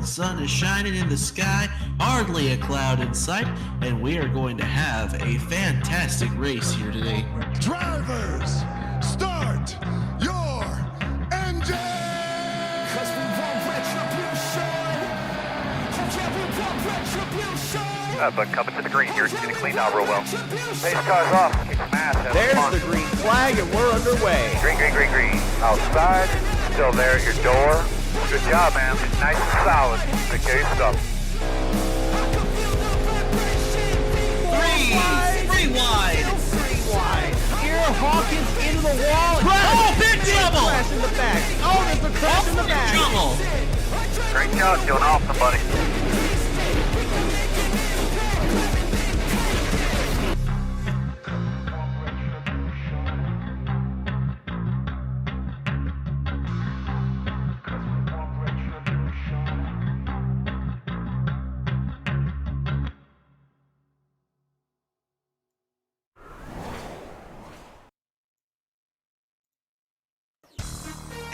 sun is shining in the sky, hardly a cloud in sight, and we are going to have a fantastic race here today. Drivers, start your engine! Cause we want retribution. Yeah, we want retribution. But coming to the green here, it's getting cleaned out real well. Pace cars off, kick some ass. There's the green flag and we're underway. Green, green, green, green. Outside, still there at your door. Good job, man. Nice and solid. Take care of your stuff. Three wide. Here, Hawkins into the wall. Oh, big trouble! Crash in the back. Oh, there's a crash in the back. Trouble. Great job, doing awesome, buddy.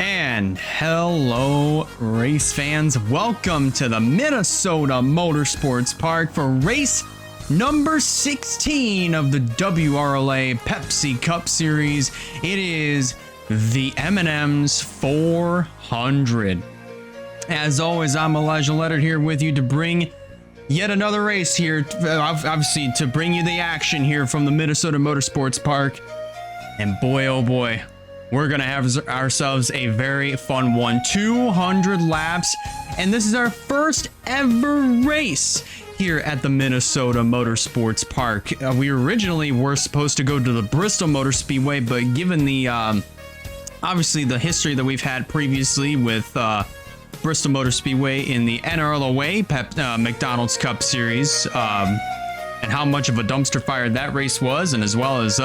And hello, race fans. Welcome to the Minnesota Motorsports Park for race number 16 of the WRLA Pepsi Cup Series. It is the M&M's 400. As always, I'm Elijah Leonard here with you to bring yet another race here, obviously to bring you the action here from the Minnesota Motorsports Park. And boy, oh boy, we're going to have ourselves a very fun one. 200 laps. And this is our first ever race here at the Minnesota Motorsports Park. We originally were supposed to go to the Bristol Motor Speedway, but given the, obviously the history that we've had previously with Bristol Motor Speedway in the WRLA McDonald's Cup Series, and how much of a dumpster fire that race was, and as well as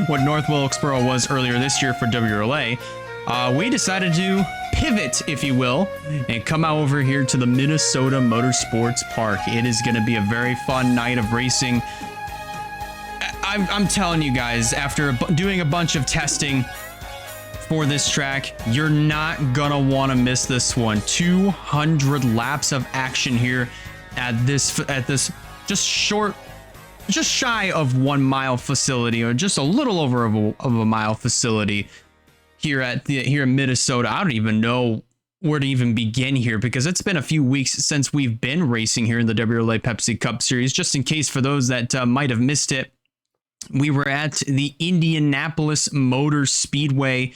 what North Wilkesboro was earlier this year for WRLA, we decided to pivot, if you will, and come out over here to the Minnesota Motorsports Park. It is going to be a very fun night of racing. I'm telling you guys, after doing a bunch of testing for this track, you're not gonna want to miss this one. 200 laps of action here at this just shy of 1 mile facility, or just a little over of a mile facility here in Minnesota. I don't even know where to even begin here, because it's been a few weeks since we've been racing here in the WRLA Pepsi Cup Series. Just in case for those that might have missed it, we were at the Indianapolis Motor Speedway.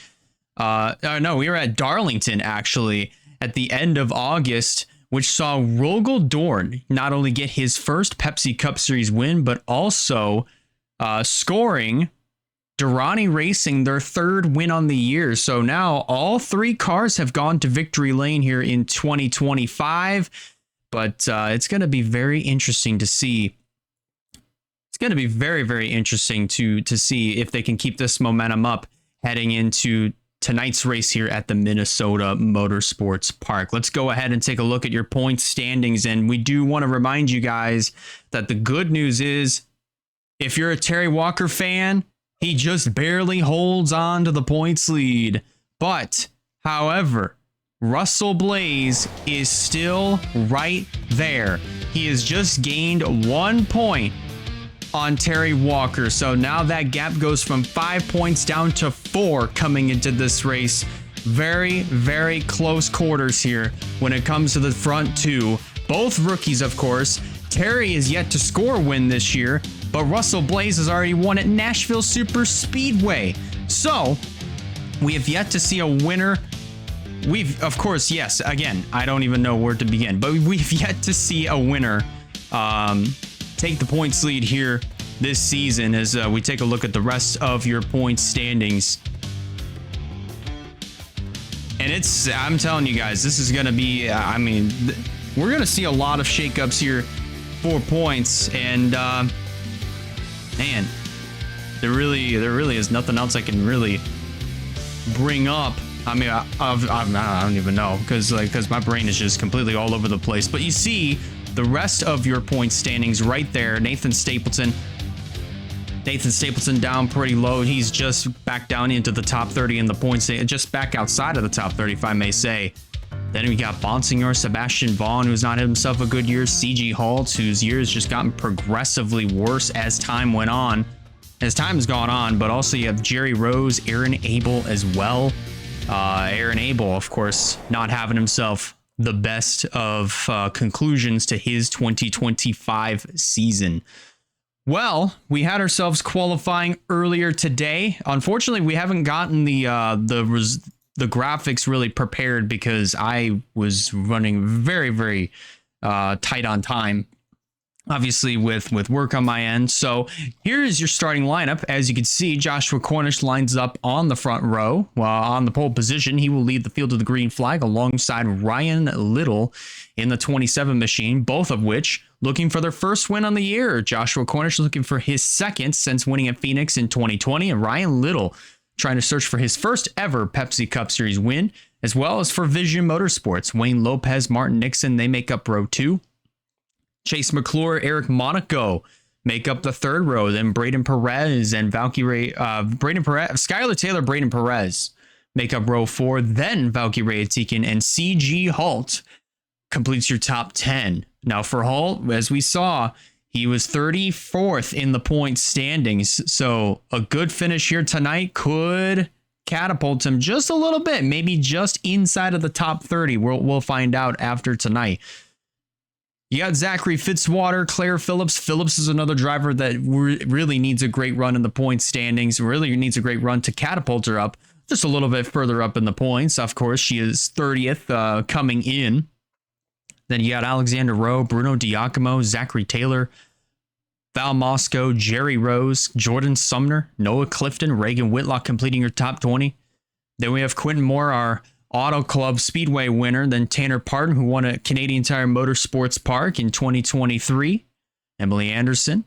No, we were at Darlington actually at the end of August, which saw Rogel Dorn not only get his first Pepsi Cup Series win, but also scoring Durrani Racing their third win on the year. So now all three cars have gone to victory lane here in 2025. But it's going to be very interesting to see. It's going to be very, very interesting to see if they can keep this momentum up heading into tonight's race here at the Minnesota Motorsports Park. Let's go ahead and take a look at your point standings. And we do want to remind you guys that the good news is, if you're a Terry Walker fan, he just barely holds on to the points lead. But, however, Russell Blaze is still right there. He has just gained 1 point on Terry Walker. So now that gap goes from 5 points down to 4 coming into this race. Very, very close quarters here when it comes to the front two. Both rookies, of course. Terry is yet to score a win this year, but Russell Blaze has already won at Nashville Super Speedway. So we have yet to see a winner. We've, of course, yes, again, I don't even know where to begin, but we've yet to see a winner take the points lead here this season as we take a look at the rest of your points standings. And I'm telling you guys, this is going to be, we're going to see a lot of shakeups here for points. And, man, there really is nothing else I can really bring up. I mean, I don't even know, because my brain is just completely all over the place. But you see the rest of your point standings right there. Nathan Stapleton down pretty low. He's just back down into the top 30 in the points, just back outside of the top 30, if I may say. Then we got Bonsignor Sebastian Vaughn, who's not had himself a good year. CG Halt, whose years just gotten progressively worse as time went on. As time has gone on, but also you have Jerry Rose, Aaron Abel as well. Aaron Abel, of course, not having himself the best of conclusions to his 2025 season. Well, we had ourselves qualifying earlier today. Unfortunately, we haven't gotten the graphics really prepared because I was running very, very tight on time, obviously with work on my end. So here is your starting lineup. As you can see, Joshua Cornish lines up on the front row. While on the pole position, he will lead the field of the green flag alongside Ryan Little in the 27 machine, both of which looking for their first win on the year. Joshua Cornish looking for his second since winning at Phoenix in 2020, and Ryan Little trying to search for his first ever Pepsi Cup Series win, as well as for Vision Motorsports. Wayne Lopez, Martin Nixon, they make up row 2. Chase McClure, Eric Monaco make up the third row. Then Braden Perez and Skylar Taylor, Braden Perez make up row 4. Then Valkyrie Atikin and CG Halt completes your top 10. Now for Halt, as we saw, he was 34th in the point standings. So a good finish here tonight could catapult him just a little bit, maybe just inside of the top 30. We'll find out after tonight. You got Zachary Fitzwater, Claire Phillips. Phillips is another driver that really needs a great run in the point standings. Really needs a great run to catapult her up just a little bit further up in the points. Of course, she is 30th coming in. Then you got Alexander Rowe, Bruno Diacomo, Zachary Taylor, Val Moscow, Jerry Rose, Jordan Sumner, Noah Clifton, Reagan Whitlock completing your top 20. Then we have Quentin Moore, our Auto Club Speedway winner. Then Tanner Parton, who won at Canadian Tire Motorsports Park in 2023. Emily Anderson,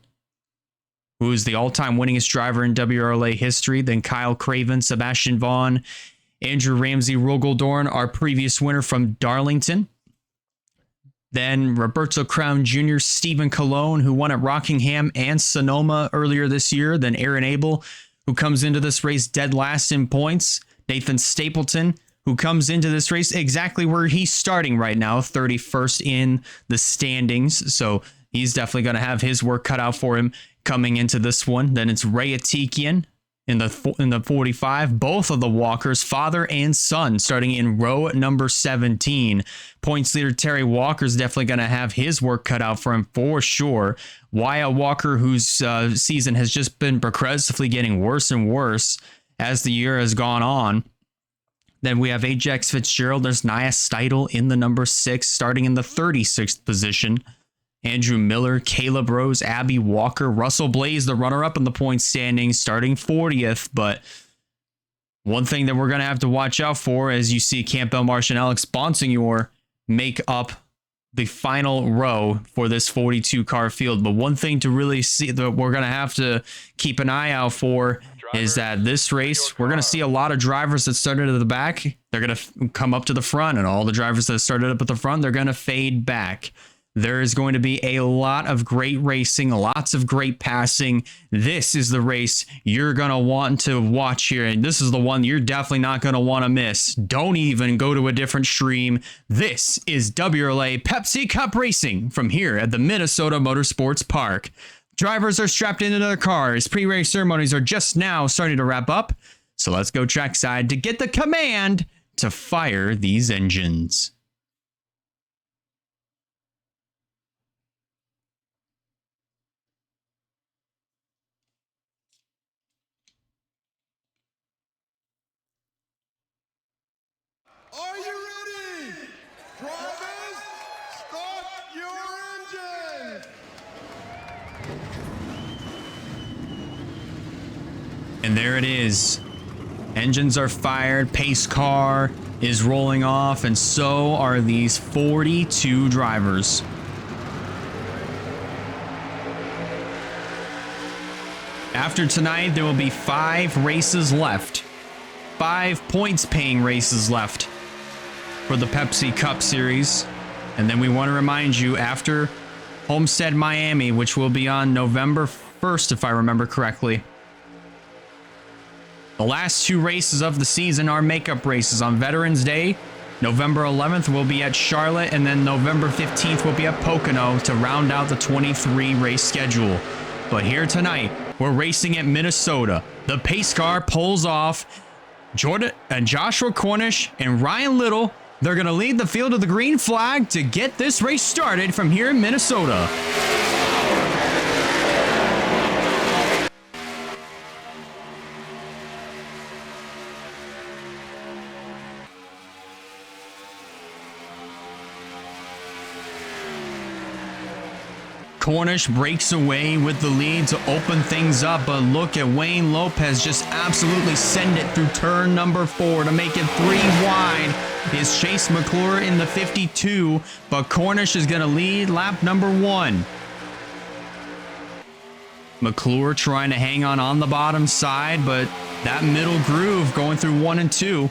who is the all-time winningest driver in WRLA history. Then Kyle Craven, Sebastian Vaughn, Andrew Ramsey Rogeldorn, our previous winner from Darlington. Then Roberto Crown Jr., Stephen Colon, who won at Rockingham and Sonoma earlier this year. Then Aaron Abel, who comes into this race dead last in points. Nathan Stapleton, who comes into this race exactly where he's starting right now, 31st in the standings. So he's definitely going to have his work cut out for him coming into this one. Then it's Ray Atikian in the 45, both of the Walkers, father and son, starting in row number 17. Points leader Terry Walker's definitely going to have his work cut out for him for sure. Wyatt Walker, whose season has just been progressively getting worse and worse as the year has gone on. Then we have Ajax Fitzgerald. There's Nia Steidel in the number 6, starting in the 36th position. Andrew Miller, Caleb Rose, Abby Walker, Russell Blaze, the runner-up in the point standings, starting 40th. But one thing that we're going to have to watch out for, as you see Campbell Marsh and Alex Bonsignor make up the final row for this 42-car field. But one thing to really see that we're going to have to keep an eye out for is that this race, we're going to see a lot of drivers that started at the back. They're going to come up to the front, and all the drivers that started up at the front, they're going to fade back. There is going to be a lot of great racing, lots of great passing. This is the race you're going to want to watch here, and this is the one you're definitely not going to want to miss. Don't even go to a different stream. This is WRLA Pepsi Cup Racing from here at the Minnesota Motorsports Park. Drivers are strapped into their cars. Pre-race ceremonies are just now starting to wrap up, so let's go trackside to get the command to fire these engines. Are you ready? Drivers, start your engines! And there it is. Engines are fired, pace car is rolling off, and so are these 42 drivers. After tonight, there will be 5 races left. 5 points-paying races left for the Pepsi Cup Series. And then we want to remind you, after Homestead Miami, which will be on November 1st, if I remember correctly, the last 2 races of the season are makeup races. On Veterans Day, November 11th, we'll be at Charlotte, and then November 15th, we'll be at Pocono to round out the 23 race schedule. But here tonight, we're racing at Minnesota. The pace car pulls off. Jordan and Joshua Cornish and Ryan Little, they're going to lead the field of the green flag to get this race started from here in Minnesota. Cornish breaks away with the lead to open things up, but look at Wayne Lopez just absolutely send it through turn number 4 to make it 3 wide. Is Chase McClure in the 52, but Cornish is going to lead lap number 1. McClure trying to hang on the bottom side, but that middle groove going through 1 and 2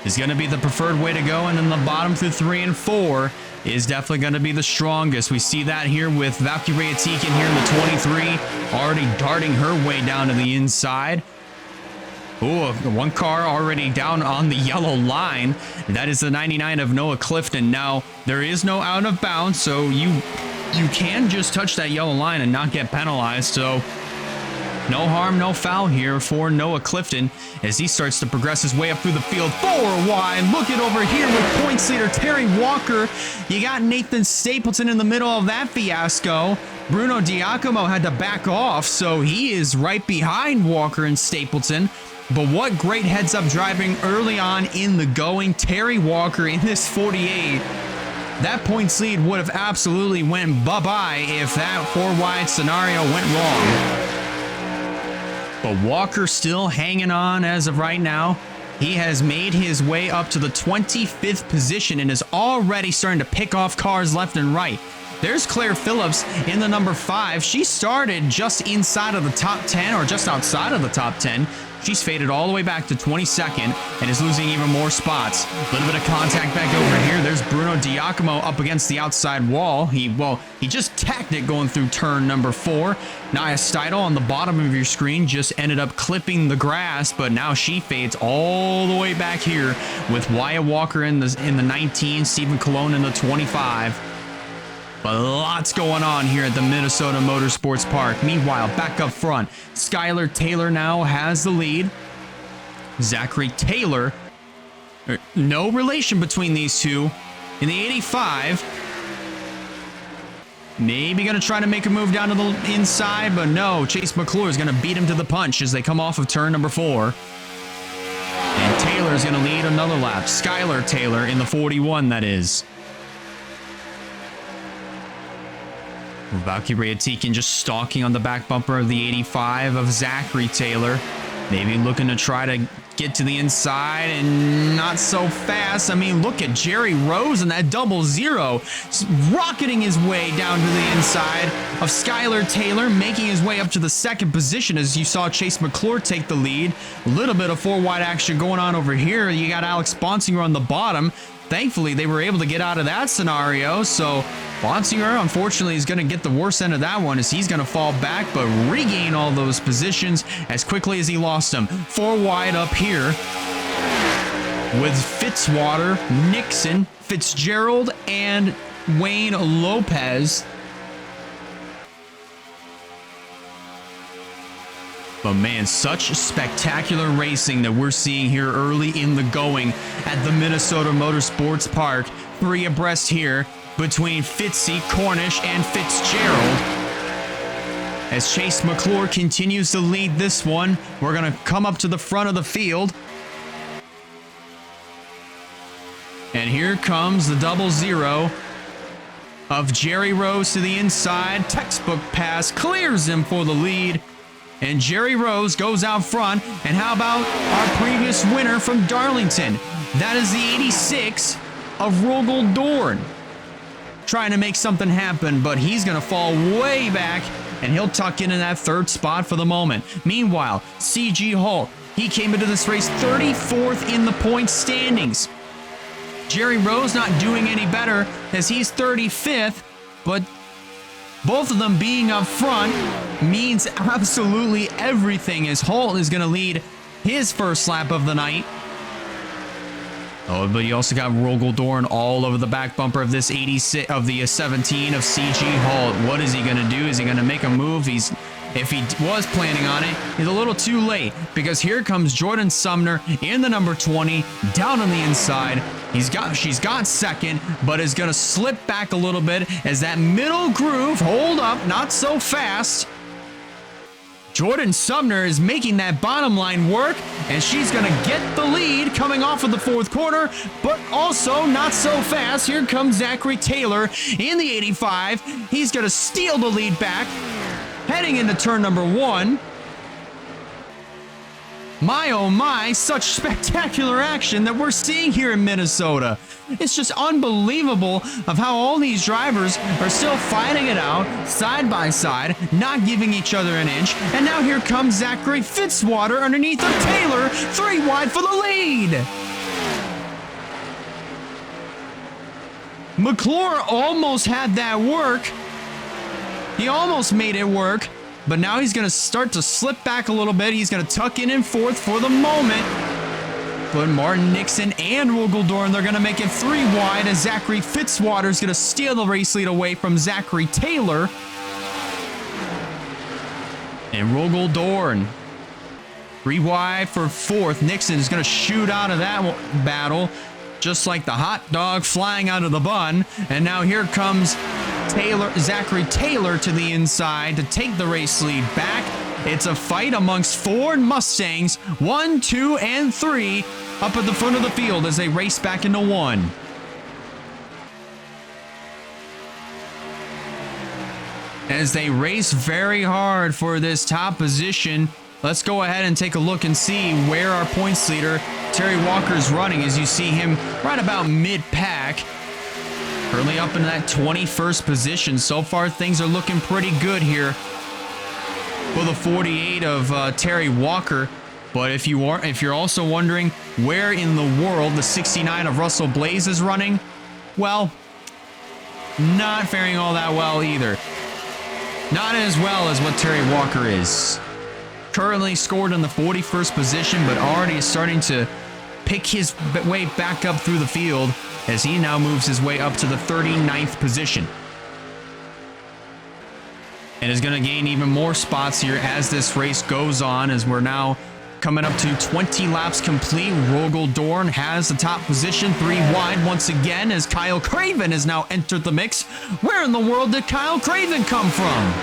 is going to be the preferred way to go, and then the bottom through 3 and 4 is definitely going to be the strongest. We see that here with Valkyria Tikin here in the 23, already darting her way down to the inside. Oh, one car already down on the yellow line. That is the 99 of Noah Clifton. Now, there is no out of bounds, so you can just touch that yellow line and not get penalized, so no harm, no foul here for Noah Clifton as he starts to progress his way up through the field. 4 wide. Look at over here with points leader Terry Walker. You got Nathan Stapleton in the middle of that fiasco. Bruno Giacomo had to back off, so he is right behind Walker and Stapleton. But what great heads-up driving early on in the going. Terry Walker in this 48. That points lead would have absolutely went bye-bye if that 4-wide scenario went wrong. But Walker still hanging on as of right now. He has made his way up to the 25th position and is already starting to pick off cars left and right. There's Claire Phillips in the number 5. She started just inside of the top 10 or just outside of the top 10. She's faded all the way back to 22nd and is losing even more spots. A little bit of contact back over here. There's Bruno Giacomo up against the outside wall. He just tacked it going through turn number 4. Nia Steidel on the bottom of your screen just ended up clipping the grass, but now she fades all the way back here with Wyatt Walker in the 19, Stephen Colon in the 25. But lots going on here at the Minnesota Motorsports Park. Meanwhile, back up front, Skylar Taylor now has the lead. Zachary Taylor, no relation between these two. In the 85, maybe going to try to make a move down to the inside, but no, Chase McClure is going to beat him to the punch as they come off of turn number 4. And Taylor is going to lead another lap. Skylar Taylor in the 41, that is. Valkyria Tikin just stalking on the back bumper of the 85 of Zachary Taylor. Maybe looking to try to get to the inside and not so fast. I mean, look at Jerry Rose and that 00, rocketing his way down to the inside of Skylar Taylor, making his way up to the 2nd position as you saw Chase McClure take the lead. A little bit of 4-wide action going on over here. You got Alex Bonsinger on the bottom. Thankfully, they were able to get out of that scenario, so Bonsinger, unfortunately, is going to get the worst end of that one as he's going to fall back, but regain all those positions as quickly as he lost them. 4 wide up here with Fitzwater, Nixon, Fitzgerald, and Wayne Lopez. But man, such spectacular racing that we're seeing here early in the going at the Minnesota Motorsports Park. 3 abreast here between Fitzy, Cornish, and Fitzgerald. As Chase McClure continues to lead this one, we're going to come up to the front of the field. And here comes the 00 of Jerry Rose to the inside. Textbook pass clears him for the lead. And Jerry Rose goes out front. And how about our previous winner from Darlington? That is the 86 of Rogel Dorn. Trying to make something happen, but he's going to fall way back, and he'll tuck in that 3rd spot for the moment. Meanwhile, CG Holt, he came into this race 34th in the points standings. Jerry Rose not doing any better as he's 35th, but both of them being up front means absolutely everything as Holt is going to lead his first lap of the night. Oh, but you also got Rogel all over the back bumper of this 86 of the 17 of CG Holt. What is he going to do? Is he going to make a move? If he was planning on it, he's a little too late, because here comes Jordan Sumner in the number 20 down on the inside. She's got second, but is going to slip back a little bit as that middle groove, hold up, not so fast. Jordan Sumner is making that bottom line work, and she's going to get the lead coming off of the fourth quarter, but also not so fast. Here comes Zachary Taylor in the 85. He's going to steal the lead back, heading into turn number 1. My oh my, such spectacular action that we're seeing here in Minnesota. It's just unbelievable of how all these drivers are still fighting it out side by side, not giving each other an inch. And now here comes Zachary Fitzwater underneath of Taylor, 3 wide for the lead. McClure almost had that work. He almost made it work. But now he's going to start to slip back a little bit. He's going to tuck in fourth for the moment. But Martin Nixon and Rogel, they're going to make it 3 wide as Zachary Fitzwater is going to steal the race lead away from Zachary Taylor. And Rogel, 3 wide for fourth. Nixon is going to shoot out of that battle, just like the hot dog flying out of the bun. And now here comes Zachary Taylor to the inside to take the race lead back. It's a fight amongst Ford Mustangs, 1, 2, and 3 up at the front of the field as they race back into 1. As they race very hard for this top position, let's go ahead and take a look and see where our points leader, Terry Walker, is running, as you see him right about mid-pack. Currently up in that 21st position. So far, things are looking pretty good here for the 48 of Terry Walker. But if you're also wondering where in the world the 69 of Russell Blaze is running, well, not faring all that well either. Not as well as what Terry Walker is. Currently scored in the 41st position, but already is starting to pick his way back up through the field as he now moves his way up to the 39th position. And is going to gain even more spots here as this race goes on, as we're now coming up to 20 laps complete. Rogel has the top position, 3 wide once again, as Kyle Craven has now entered the mix. Where in the world did Kyle Craven come from?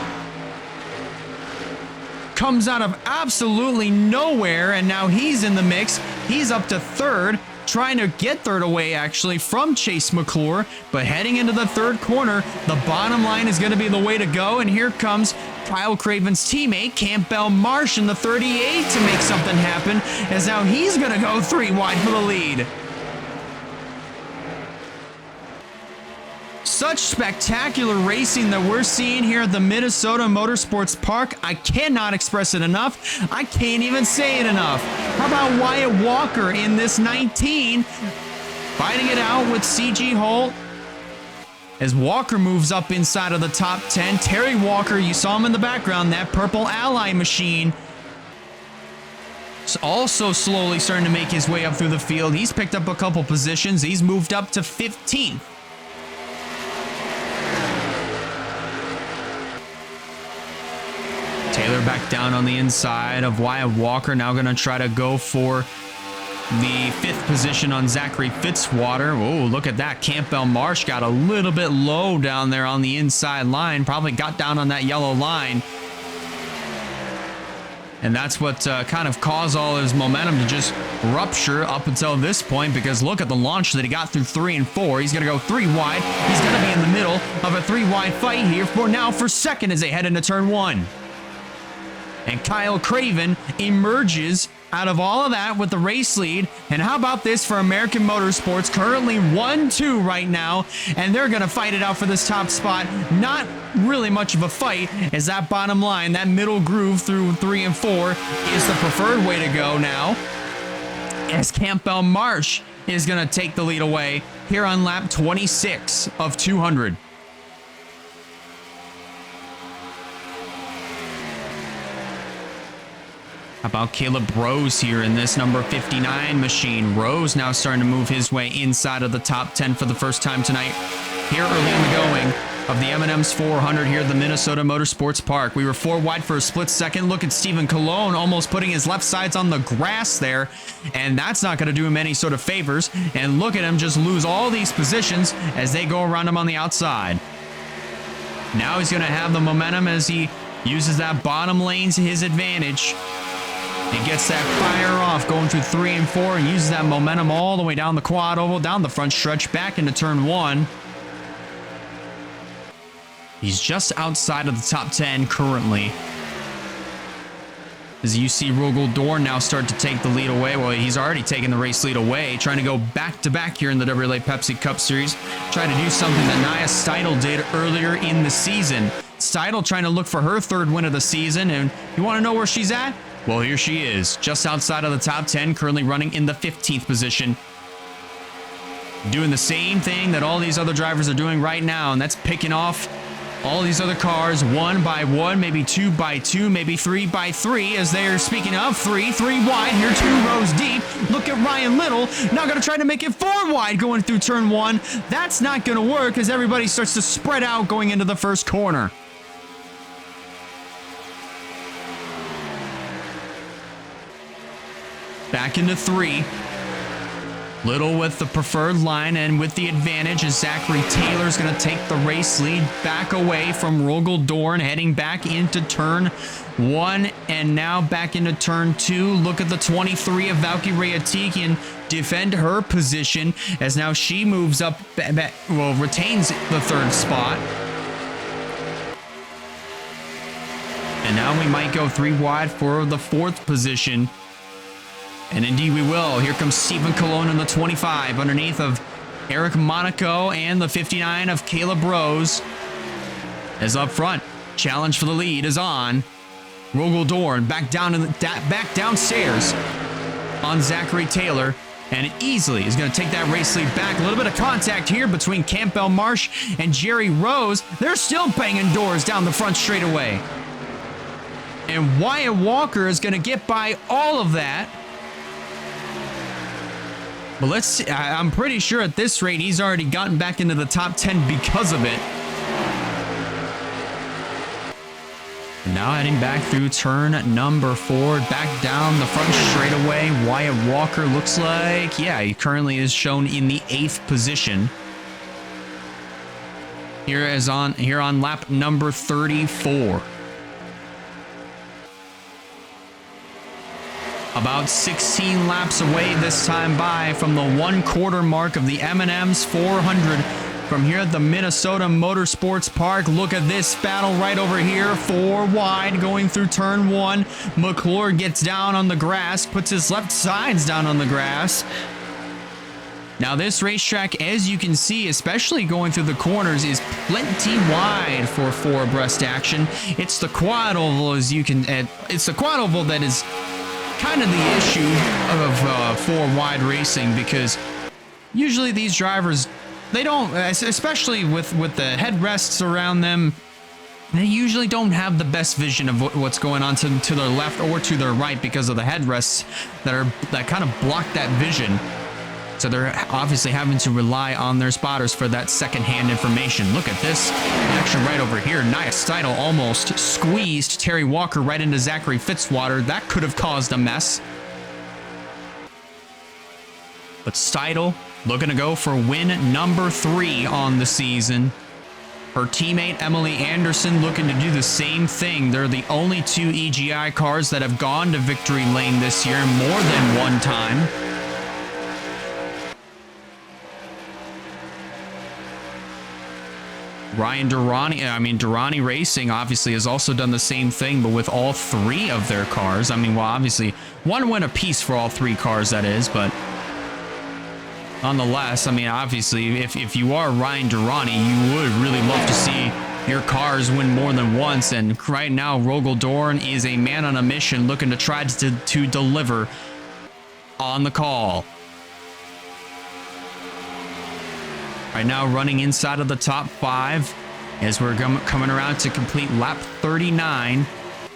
Comes out of absolutely nowhere, and now he's in the mix. He's up to third, trying to get third away actually from Chase McClure, but heading into the third corner, the bottom line is going to be the way to go. And here comes Kyle Craven's teammate Campbell Marsh in the 38 to make something happen, as now he's going to go 3 wide for the lead. Such spectacular racing that we're seeing here at the Minnesota Motorsports Park. I cannot express it enough. I can't even say it enough. How about Wyatt Walker in this 19? Fighting it out with CG Holt. As Walker moves up inside of the top 10. Terry Walker, you saw him in the background, that purple Ally machine. Also slowly starting to make his way up through the field. He's picked up a couple positions. He's moved up to 15th. Taylor back down on the inside of Wyatt Walker. Now going to try to go for the 5th position on Zachary Fitzwater. Oh, look at that. Campbell Marsh got a little bit low down there on the inside line. Probably got down on that yellow line. And that's what kind of caused all his momentum to just rupture up until this point, because look at the launch that he got through 3 and 4. He's going to go 3 wide. He's going to be in the middle of a 3 wide fight here for second as they head into turn 1. And Kyle Craven emerges out of all of that with the race lead. And how about this for American Motorsports? Currently 1-2 right now. And they're going to fight it out for this top spot. Not really much of a fight, as that bottom line, that middle groove through 3 and 4 is the preferred way to go now, as Campbell Marsh is going to take the lead away here on lap 26 of 200. How about Caleb Rose here in this number 59 machine? Rose now starting to move his way inside of the top 10 for the first time tonight. Here early in the going of the M&M's 400 here at the Minnesota Motorsports Park. We were 4 wide for a split second. Look at Stephen Colon almost putting his left sides on the grass there, and that's not going to do him any sort of favors. And look at him just lose all these positions as they go around him on the outside. Now he's going to have the momentum as he uses that bottom lane to his advantage. He gets that fire off going through 3 and 4 and uses that momentum all the way down the quad oval, down the front stretch, back into turn 1. He's just outside of the top 10 currently. As you see Rogel Dorn now start to take the lead away. Well, he's already taken the race lead away, trying to go back-to-back here in the WRLA Pepsi Cup Series, trying to do something that Nia Steidl did earlier in the season. Steidl trying to look for her 3rd win of the season, and you want to know where she's at? Well, here she is, just outside of the top 10, currently running in the 15th position. Doing the same thing that all these other drivers are doing right now, and that's picking off all these other cars 1 by 1, maybe 2 by 2, maybe 3 by 3, as they're, speaking of, 3 wide here, 2 rows deep. Look at Ryan Little, now going to try to make it 4 wide going through turn 1. That's not going to work as everybody starts to spread out going into the first corner. Back into 3. Little with the preferred line and with the advantage as Zachary Taylor's going to take the race lead back away from Rogel Dorn, heading back into turn 1 and now back into turn 2. Look at the 23 of Valkyrie Atikian defend her position as now she moves up, retains the 3rd spot. And now we might go 3 wide for the 4th position. And indeed we will. Here comes Stephen Colon in the 25 underneath of Eric Monaco and the 59 of Caleb Rose. As up front, challenge for the lead is on. Rogel Dorn back downstairs on Zachary Taylor, and easily is going to take that race lead back. A little bit of contact here between Campbell Marsh and Jerry Rose. They're still banging doors down the front straightaway. And Wyatt Walker is going to get by all of that. But let's see, I'm pretty sure at this rate he's already gotten back into the top 10 because of it. And now heading back through turn number 4, back down the front straightaway. Wyatt Walker looks like, yeah, he currently is shown in the 8th position. Here on lap number 34. About 16 laps away this time by from the 1/4 mark of the M&M's 400 from here at the Minnesota Motorsports Park. Look at this battle right over here. 4 wide going through turn 1. McClure gets down on the grass, puts his left sides down on the grass. Now this racetrack, as you can see, especially going through the corners, is plenty wide for 4 abreast action. It's the quad oval, it's the quad oval that is kind of the issue of 4 wide racing, because usually these drivers, they don't, especially with the headrests around them, they usually don't have the best vision of what's going on to their left or to their right because of the headrests that kind of block that vision. So they're obviously having to rely on their spotters for that second-hand information. Look at this action right over here. Nia Steidl almost squeezed Terry Walker right into Zachary Fitzwater. That could have caused a mess. But Steidl looking to go for win number 3 on the season. Her teammate Emily Anderson looking to do the same thing. They're the only 2 EGI cars that have gone to victory lane this year more than one time. Ryan Durrani Racing obviously has also done the same thing, but with all 3 of their cars. I mean, well, obviously, 1 win apiece for all 3 cars, that is, but nonetheless, I mean, obviously, if you are Ryan Durrani, you would really love to see your cars win more than once, and right now, Rogel Dorn is a man on a mission looking to try to deliver on the call. Right now running inside of the top 5 as we're coming around to complete lap 39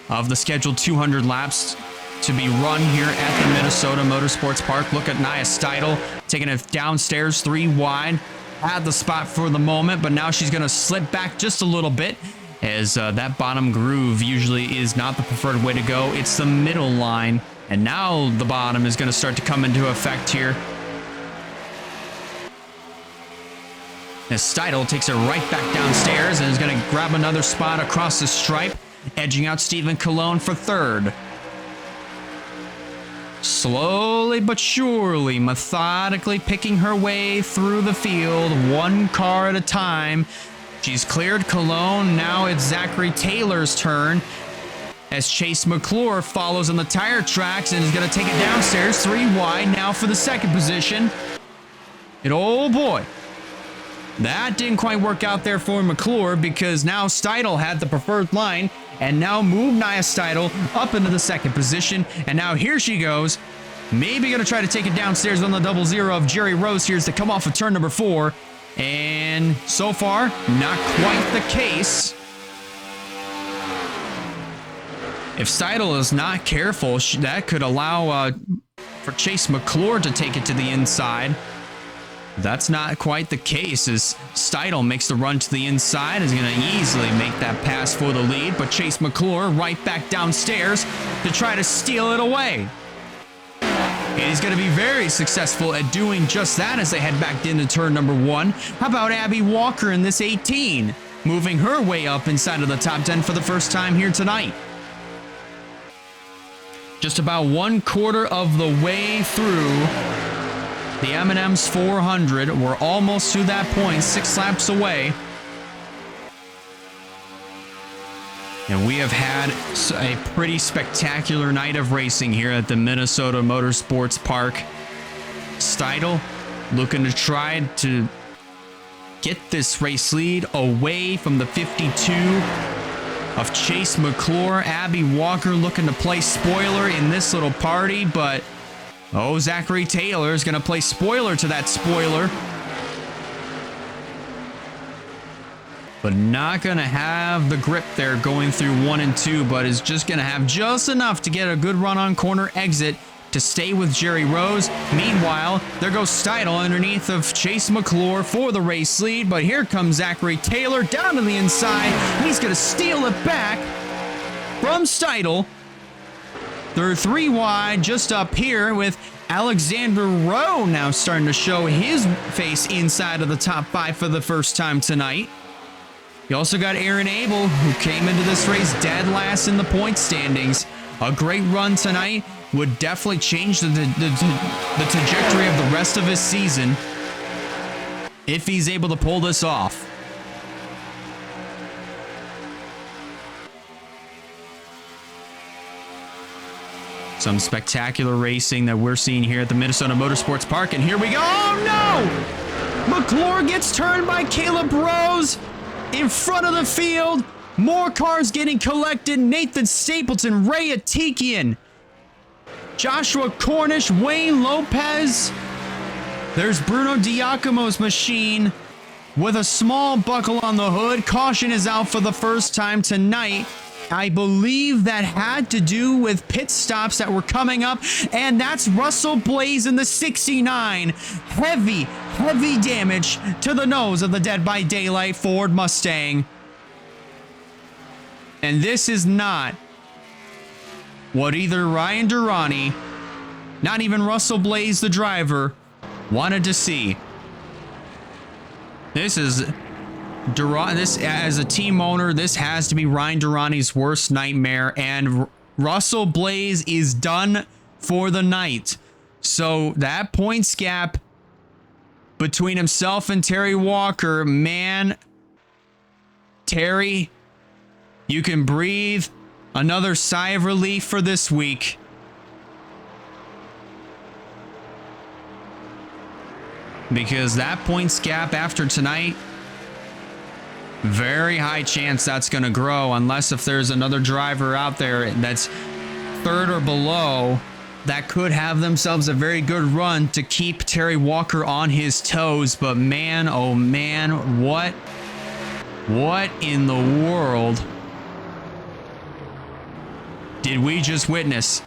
of the scheduled 200 laps to be run here at the Minnesota Motorsports Park. Look at Nia Steidl taking it downstairs 3 wide. Had the spot for the moment, but now she's going to slip back just a little bit, as that bottom groove usually is not the preferred way to go. It's the middle line, and now the bottom is going to start to come into effect here. As Steidl takes it right back downstairs and is going to grab another spot across the stripe, edging out Stephen Cologne for third. Slowly but surely, methodically picking her way through the field, one car at a time. She's cleared Cologne. Now it's Zachary Taylor's turn, as Chase McClure follows on the tire tracks and is going to take it downstairs 3 wide now for the second position. And oh boy, that didn't quite work out there for McClure, because now Steidl had the preferred line and now moved Nia Steidl up into the second position. And now here she goes. Maybe going to try to take it downstairs on the 00 of Jerry Rose here as to come off of turn number 4. And so far, not quite the case. If Steidl is not careful, that could allow for Chase McClure to take it to the inside. That's not quite the case, as Steidl makes the run to the inside, is going to easily make that pass for the lead, but Chase McClure right back downstairs to try to steal it away. And he's going to be very successful at doing just that as they head back into turn number 1. How about Abby Walker in this 18, moving her way up inside of the top 10 for the first time here tonight. Just about 1/4 of the way through the M&M's 400. We're almost to that point, 6 laps away. And we have had a pretty spectacular night of racing here at the Minnesota Motorsports Park. Steidl looking to try to get this race lead away from the 52 of Chase McClure. Abby Walker looking to play spoiler in this little party, but oh, Zachary Taylor is going to play spoiler to that spoiler. But not going to have the grip there going through 1 and 2, but is just going to have just enough to get a good run on corner exit to stay with Jerry Rose. Meanwhile, there goes Steidl underneath of Chase McClure for the race lead, but here comes Zachary Taylor down to the inside. He's going to steal it back from Steidl. They're 3 wide just up here, with Alexander Rowe now starting to show his face inside of the top 5 for the first time tonight. You also got Aaron Abel, who came into this race dead last in the point standings. A great run tonight would definitely change the trajectory of the rest of his season if he's able to pull this off. Some spectacular racing that we're seeing here at the Minnesota Motorsports Park, and here we go. Oh no! McClure gets turned by Caleb Rose in front of the field. More cars getting collected. Nathan Stapleton, Ray Atikian, Joshua Cornish, Wayne Lopez. There's Bruno Diacomo's machine with a small buckle on the hood. Caution is out for the first time tonight. I believe that had to do with pit stops that were coming up, and that's Russell Blaze in the 69. Heavy damage to the nose of the Dead by Daylight Ford Mustang. And this is not what either Ryan Durrani, not even Russell Blaze, the driver, wanted to see. This is this, as a team owner, this has to be Ryan Durrani's worst nightmare, and Russell Blaze is done for the night. So that points gap between himself and Terry Walker, man, Terry, you can breathe another sigh of relief for this week. Because that points gap after tonight, very high chance that's going to grow, unless if there's another driver out there that's third or below that could have themselves a very good run to keep Terry Walker on his toes. But man, oh man, what in the world did we just witness?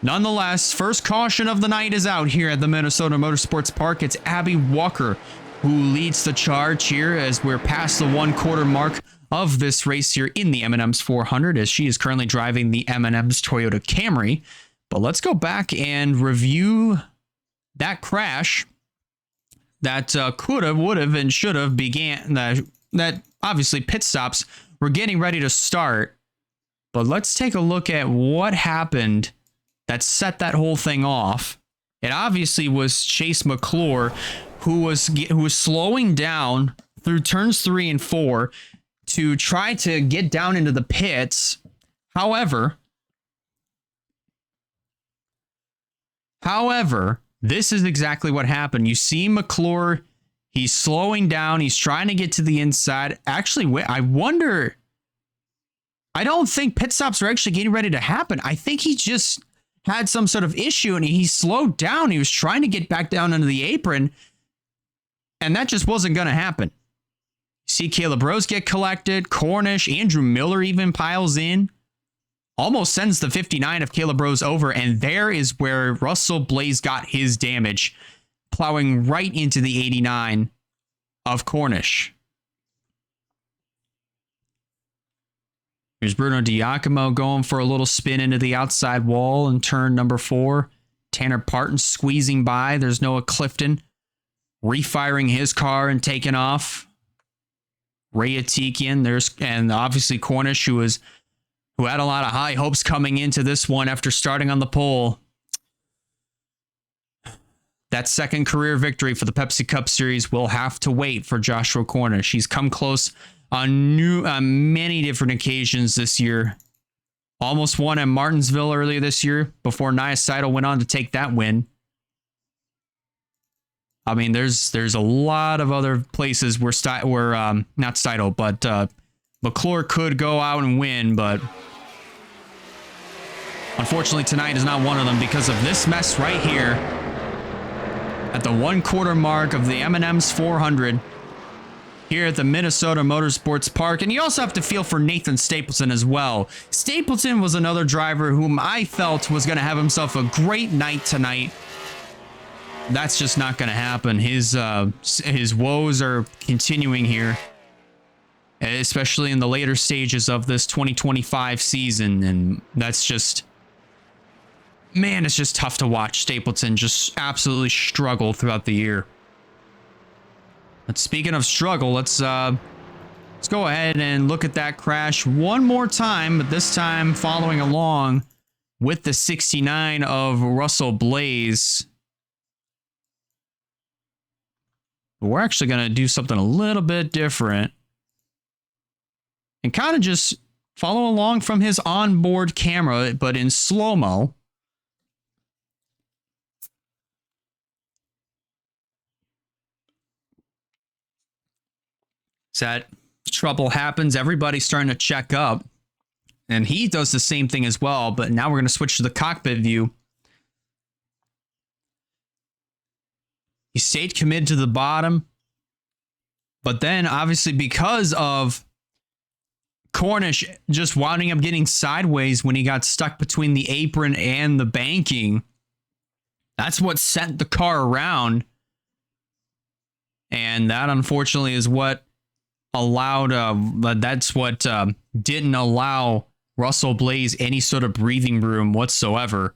Nonetheless, first caution of the night is out here at the Minnesota Motorsports Park. It's Abby Walker who leads the charge here as we're past the 1/4 mark of this race here in the M&M's 400, as she is currently driving the M&M's Toyota Camry. But let's go back and review that crash that could have, would have, and should have began. That obviously pit stops were getting ready to start. But let's take a look at what happened that set that whole thing off. It obviously was Chase McClure who was slowing down through turns 3 and 4 to try to get down into the pits. However, this is exactly what happened. You see McClure, he's slowing down, he's trying to get to the inside. Actually, I wonder, I don't think pit stops are actually getting ready to happen. I think he just had some sort of issue and he slowed down. He was trying to get back down into the apron, and that just wasn't going to happen. See Caleb Rose get collected. Cornish, Andrew Miller even piles in. Almost sends the 59 of Caleb Rose over, and there is where Russell Blaze got his damage, plowing right into the 89 of Cornish. Here's Bruno Diacomo going for a little spin into the outside wall in turn number 4. Tanner Parton squeezing by. There's Noah Clifton refiring his car and taking off. Ray Atikian, and obviously Cornish, who had a lot of high hopes coming into this one after starting on the pole. That second career victory for the Pepsi Cup Series will have to wait for Joshua Cornish. He's come close on many different occasions this year. Almost won at Martinsville earlier this year before Nia Seidel went on to take that win. I mean, there's a lot of other places where not Seidel, but McClure could go out and win, but unfortunately tonight is not one of them because of this mess right here at the 1/4 mark of the M&M's 400 here at the Minnesota Motorsports Park. And you also have to feel for Nathan Stapleton as well. Stapleton was another driver whom I felt was going to have himself a great night tonight. That's just not going to happen. His woes are continuing here, especially in the later stages of this 2025 season. And that's just, man, it's just tough to watch Stapleton just absolutely struggle throughout the year. But speaking of struggle, let's go ahead and look at that crash one more time, but this time following along with the 69 of Russell Blaze. But we're actually going to do something a little bit different and kind of just follow along from his onboard camera, but in slow-mo. So that trouble happens, everybody's starting to check up, and he does the same thing as well. But now we're going to switch to the cockpit view. He stayed committed to the bottom, but then obviously because of Cornish just winding up getting sideways when he got stuck between the apron and the banking, that's what sent the car around. And that unfortunately is what didn't allow Russell Blaze any sort of breathing room whatsoever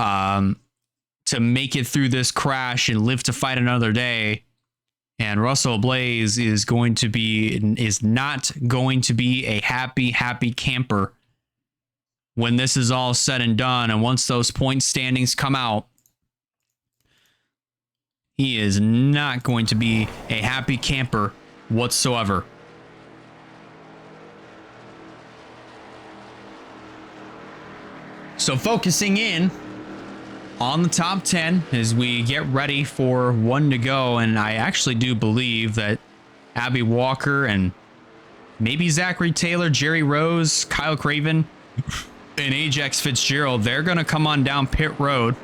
to make it through this crash and live to fight another day. And Russell Blaze is not going to be a happy camper when this is all said and done. And once those point standings come out, he is not going to be a happy camper whatsoever. So focusing in on the top 10 as we get ready for one to go. And I actually do believe that Abby Walker and maybe Zachary Taylor, Jerry Rose, Kyle Craven, and Ajax Fitzgerald, they're going to come on down pit road.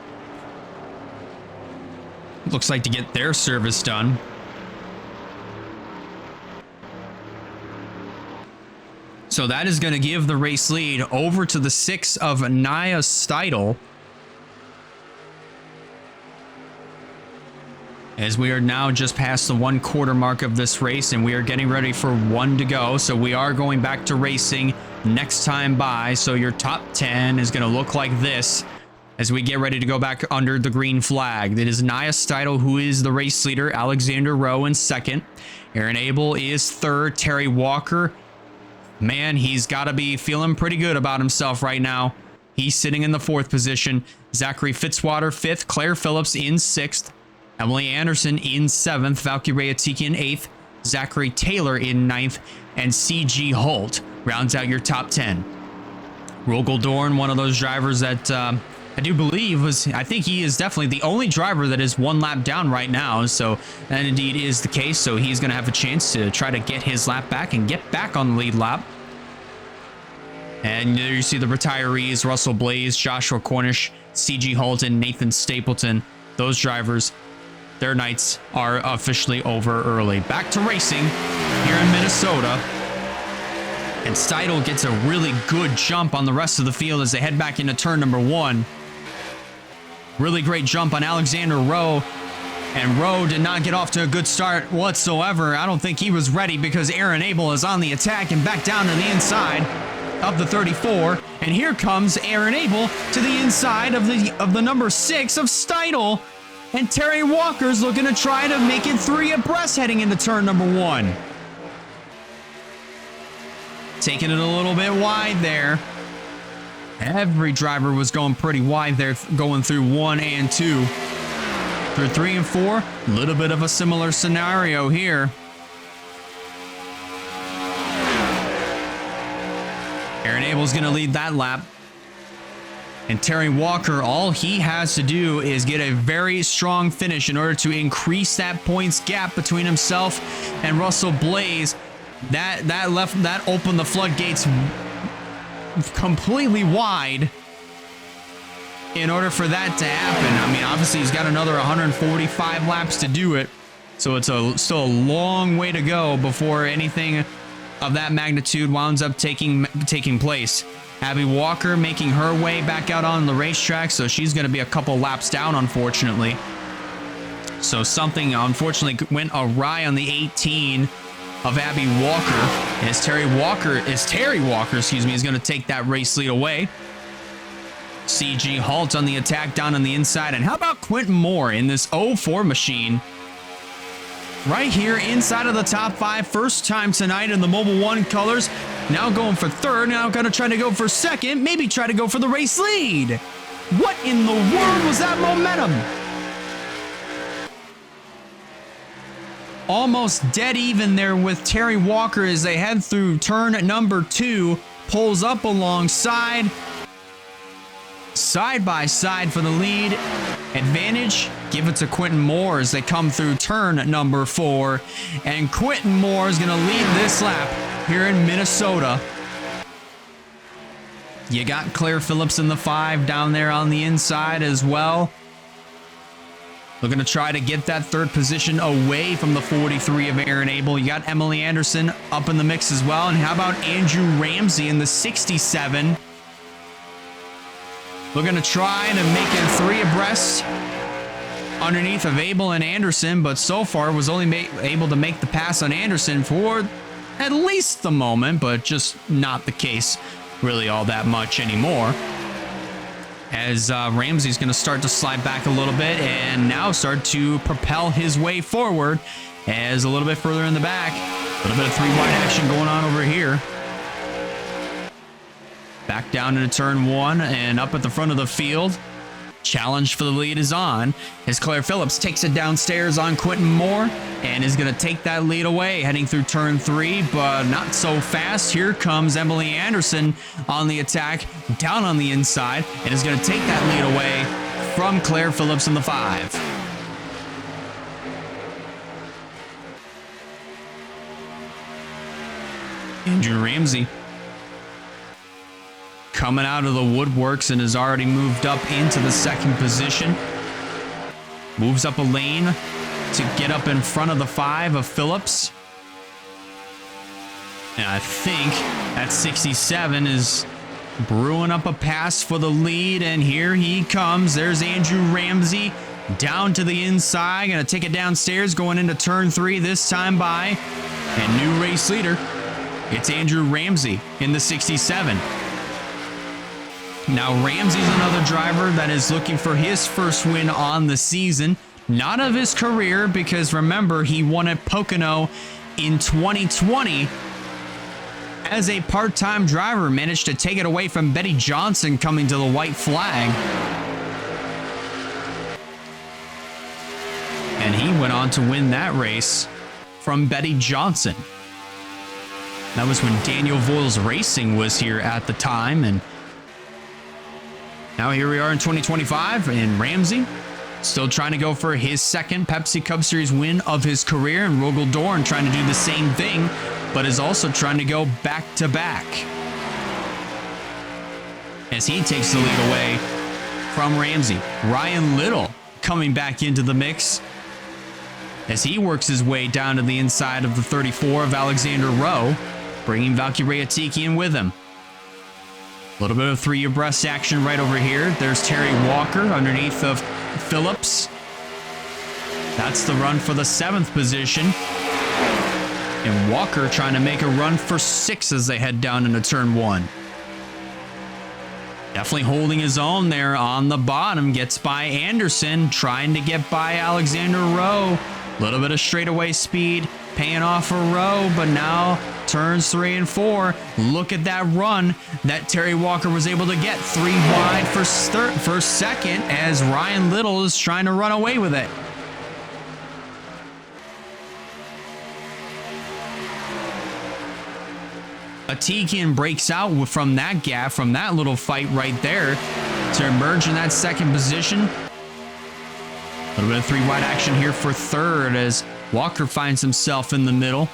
Looks like to get their service done. So that is going to give the race lead over to the 6 of Nia Seidel as we are now just past the 1/4 mark of this race, and we are getting ready for 1 to go. So we are going back to racing next time by. So your top 10 is going to look like this as we get ready to go back under the green flag. That is Nia Steidl, who is the race leader. Alexander Rowe in second. Aaron Abel is third. Terry Walker, man, he's got to be feeling pretty good about himself right now. He's sitting in the 4th position. Zachary Fitzwater 5th. Claire Phillips in 6th. Emily Anderson in 7th. Valkyrie Atiki in 8th. Zachary Taylor in 9th. And CG Holt rounds out your top 10. Rogel Dorn, one of those drivers that I do believe I think he is definitely the only driver that is 1 lap down right now. So that indeed is the case. So he's going to have a chance to try to get his lap back and get back on the lead lap. And there you see the retirees, Russell Blaze, Joshua Cornish, CG Holt, and Nathan Stapleton. Those drivers, their nights are officially over early. Back to racing here in Minnesota. And Steidl gets a really good jump on the rest of the field as they head back into turn number 1. Really great jump on Alexander Rowe. And Rowe did not get off to a good start whatsoever. I don't think he was ready because Aaron Abel is on the attack and back down to the inside of the 34. And here comes Aaron Abel to the inside of the number 6 of Steidl. And Terry Walker's looking to try to make it 3 abreast heading into turn number 1. Taking it a little bit wide there. Every driver was going pretty wide there, going through 1 and 2. Through 3 and 4, a little bit of a similar scenario here. Aaron Abel's going to lead that lap. And Terry Walker, all he has to do is get a very strong finish in order to increase that points gap between himself and Russell Blaze. That opened the floodgates completely wide in order for that to happen. I mean, obviously he's got another 145 laps to do it, so it's still a long way to go before anything of that magnitude winds up taking place. Abby Walker making her way back out on the racetrack, so she's going to be a couple laps down, unfortunately. So something unfortunately went awry on the 18 of Abby Walker, as Terry Walker, is going to take that race lead away. CG Holt on the attack down on the inside. And how about Quentin Moore in this 04 machine? Right here inside of the top 5. First time tonight in the Mobil 1 colors. Now going for 3rd. Now going to try to go for 2nd. Maybe try to go for the race lead. What in the world was that momentum? Almost dead even there with Terry Walker as they head through turn number 2. Pulls up alongside. Side by side for the lead. Advantage, give it to Quentin Moore as they come through turn number 4. And Quentin Moore is going to lead this lap here in Minnesota. You got Claire Phillips in the 5 down there on the inside as well. Looking to try to get that 3rd position away from the 43 of Aaron Abel. You got Emily Anderson up in the mix as well. And how about Andrew Ramsey in the 67? Looking to try to make it 3 abreast underneath of Abel and Anderson, but so far was only able to make the pass on Anderson for at least the moment, but just not the case really all that much anymore. As Ramsey's going to start to slide back a little bit and now start to propel his way forward as a little bit further in the back. A little bit of 3 wide action going on over here. Back down into turn 1 and up at the front of the field. Challenge for the lead is on as Claire Phillips takes it downstairs on Quentin Moore and is going to take that lead away heading through turn 3, but not so fast. Here comes Emily Anderson on the attack down on the inside and is going to take that lead away from Claire Phillips in the 5. Andrew Ramsey coming out of the woodworks and has already moved up into the 2nd position. Moves up a lane to get up in front of the 5 of Phillips. And I think that 67 is brewing up a pass for the lead, and here he comes. There's Andrew Ramsey Down to the inside, gonna take it downstairs, going into turn 3 this time by. And new race leader, it's Andrew Ramsey in the 67. Now Ramsey's another driver that is looking for his first win on the season. Not of his career, because remember, he won at Pocono in 2020 as a part-time driver, managed to take it away from Betty Johnson coming to the white flag. And he went on to win that race from Betty Johnson. That was when Daniel Voiles Racing was here at the time, and now here we are in 2025, and Ramsey still trying to go for his second Pepsi Cup Series win of his career, and Rogel Dorn trying to do the same thing, but is also trying to go back-to-back as he takes the lead away from Ramsey. Ryan Little coming back into the mix as he works his way down to the inside of the 34 of Alexander Rowe, bringing Valkyrie Atikian with him. A little bit of 3 abreast action right over here. There's Terry Walker underneath of Phillips. That's the run for the 7th position. And Walker trying to make a run for 6 as they head down into turn 1. Definitely holding his own there on the bottom. Gets by Anderson, trying to get by Alexander Rowe. A little bit of straightaway speed, paying off for Rowe, but now turns 3 and 4. Look at that run that Terry Walker was able to get. 3 wide for second as Ryan Little is trying to run away with it. Atikian breaks out from that gap, from that little fight right there, to emerge in that 2nd position. A little bit of 3 wide action here for 3rd as Walker finds himself in the middle.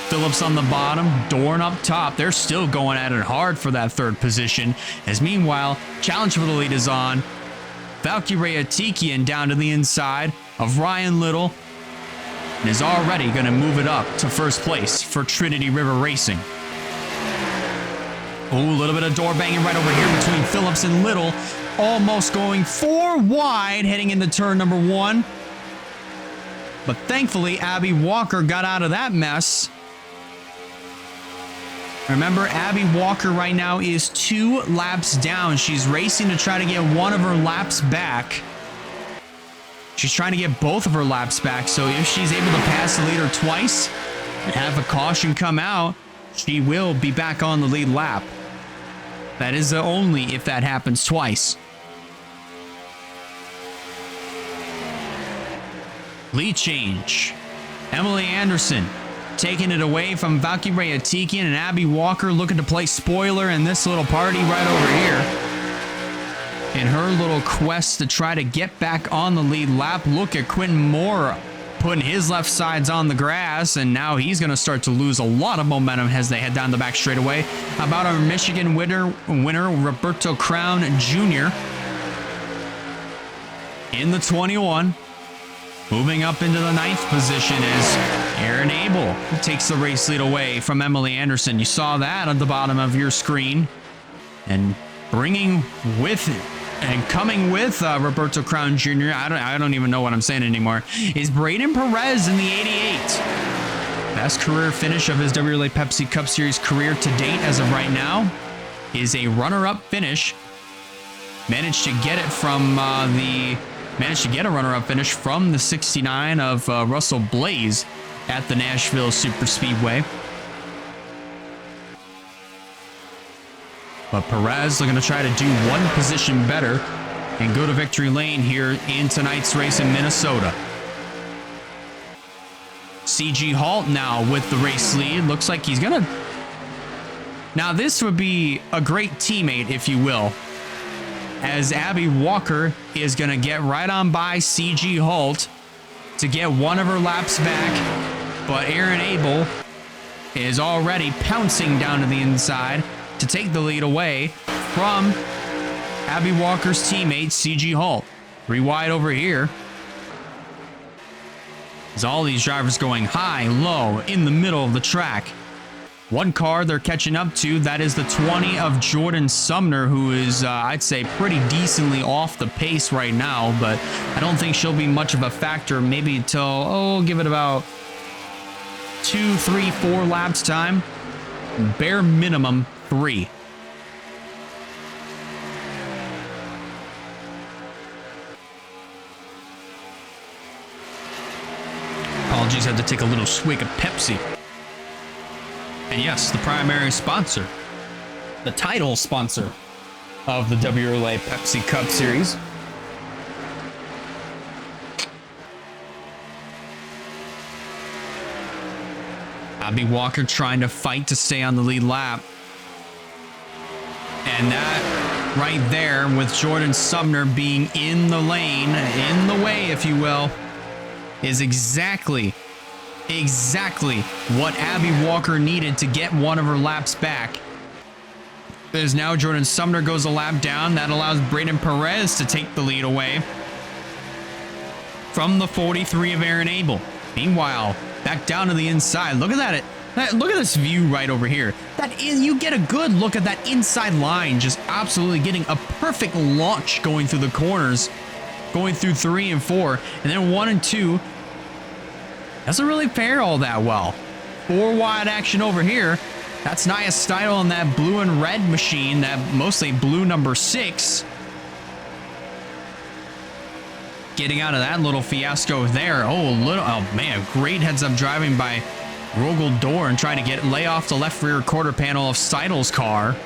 Phillips on the bottom, Dorn up top. They're still going at it hard for that 3rd position. As meanwhile, challenge for the lead is on. Valkyrie Atikian down to the inside of Ryan Little and is already going to move it up to 1st place for Trinity River Racing. Oh, a little bit of door banging right over here between Phillips and Little. Almost going 4 wide heading into turn number 1. But thankfully, Abby Walker got out of that mess. Remember, Abby Walker right now is 2 laps down. She's racing to try to get one of her laps back. She's trying to get both of her laps back, so if she's able to pass the leader twice and have a caution come out, she will be back on the lead lap. That is only if that happens twice. Lead change. Emily Anderson taking it away from Valkyrie Atikian, and Abby Walker looking to play spoiler in this little party right over here. In her little quest to try to get back on the lead lap. Look at Quentin Moore putting his left sides on the grass, and now he's going to start to lose a lot of momentum as they head down the back straightaway. How about our Michigan winner Roberto Crown Jr. in the 21. Moving up into the 9th position is Aaron Abel, who takes the race lead away from Emily Anderson. You saw that on the bottom of your screen. And bringing with it, and coming with Roberto Crown Jr., I don't even know what I'm saying anymore, is Braden Perez in the 88. Best career finish of his WRLA Pepsi Cup Series career to date as of right now is a runner-up finish. Managed to get a runner-up finish from the 69 of Russell Blaze at the Nashville Super Speedway. But Perez looking to try to do one position better and go to victory lane here in tonight's race in Minnesota. CG Halt now with the race lead. Looks like he's gonna... Now this would be a great teammate, if you will, as Abby Walker is gonna get right on by CG Halt to get one of her laps back, but Aaron Abel is already pouncing down to the inside to take the lead away from Abby Walker's teammate, CG Halt. 3 wide over here. As all these drivers going high, low, in the middle of the track. One car they're catching up to, that is the 20 of Jordan Sumner, who is, I'd say, pretty decently off the pace right now, but I don't think she'll be much of a factor maybe until, give it about 2, 3, 4 laps time. Bare minimum 3. Apologies, had to take a little swig of Pepsi. And yes, the primary sponsor, the title sponsor of the WRLA Pepsi Cup Series. Abby Walker trying to fight to stay on the lead lap. And that right there, with Jordan Sumner being in the lane, in the way, if you will, is exactly what Abby Walker needed to get one of her laps back. As now Jordan Sumner goes a lap down, that allows Braden Perez to take the lead away from the 43 of Aaron Abel. Meanwhile, back down to the inside. Look at that. Look at this view right over here. That is, you get a good look at that inside line, just absolutely getting a perfect launch going through the corners, going through 3 and 4, and then 1 and 2. Doesn't really pair all that well. 4 wide action over here. That's Nia Steidel on that blue and red machine, that mostly blue number 6. Getting out of that little fiasco there. Oh man, great heads-up driving by Rogel Dorn and trying to lay off the left rear quarter panel of Steidel's car,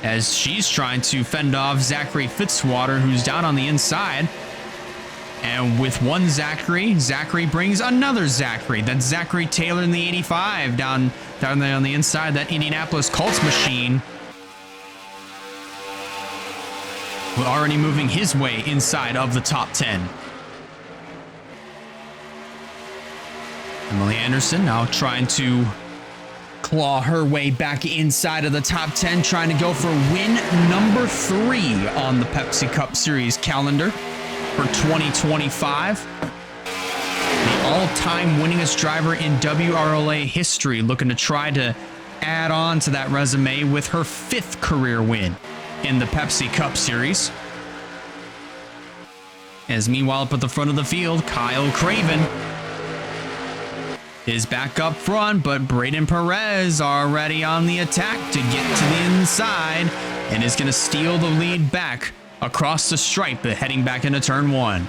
as she's trying to fend off Zachary Fitzwater, who's down on the inside. And with one Zachary brings another Zachary. That's Zachary Taylor in the 85 down there on the inside, that Indianapolis Colts machine. Already moving his way inside of the top 10. Emily Anderson now trying to claw her way back inside of the top 10, trying to go for win number 3 on the Pepsi Cup Series calendar for 2025. The all-time winningest driver in WRLA history, looking to try to add on to that resume with her 5th career win in the Pepsi Cup Series. As meanwhile, up at the front of the field, Kyle Craven is back up front, but Braden Perez already on the attack to get to the inside and is going to steal the lead back across the stripe, heading back into turn 1.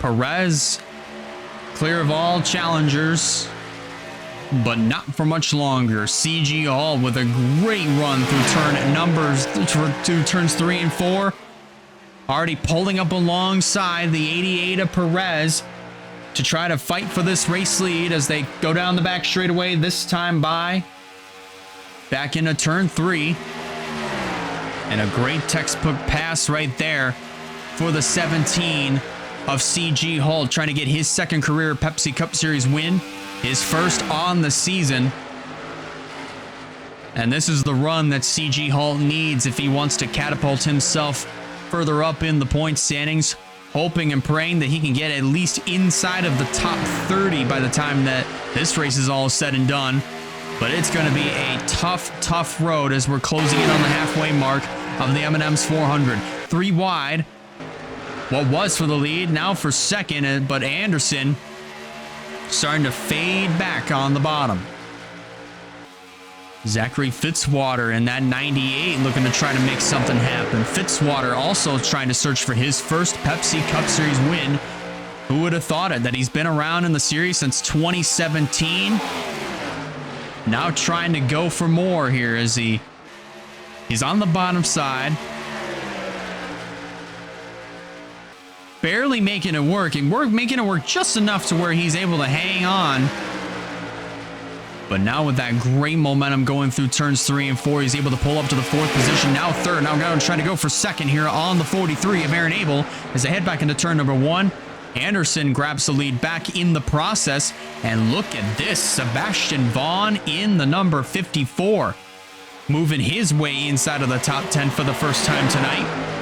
Perez clear of all challengers, but not for much longer. CG Hall with a great run through turns 3 and 4. Already pulling up alongside the 88 of Perez to try to fight for this race lead as they go down the back straightaway, this time back into turn 3. And a great textbook pass right there for the 17 of CG Hall, trying to get his 2nd career Pepsi Cup Series win, his 1st on the season. And this is the run that CG Hall needs if he wants to catapult himself further up in the point standings, hoping and praying that he can get at least inside of the top 30 by the time that this race is all said and done. But it's going to be a tough road as we're closing in on the halfway mark of the M&M's 400. 3 wide. What was for the lead, now for 2nd, but Anderson starting to fade back on the bottom. Zachary Fitzwater in that 98 looking to try to make something happen. Fitzwater also trying to search for his 1st Pepsi Cup Series win. Who would have thought it, that he's been around in the series since 2017. Now trying to go for more here as he's on the bottom side. Barely making it work, and making it work just enough to where he's able to hang on. But now with that great momentum going through turns 3 and 4, he's able to pull up to the 4th position. Now 3rd. Now going to try to go for 2nd here on the 43 of Aaron Abel as they head back into turn number 1. Anderson grabs the lead back in the process. And look at this. Sebastian Vaughn in the number 54. Moving his way inside of the top 10 for the first time tonight.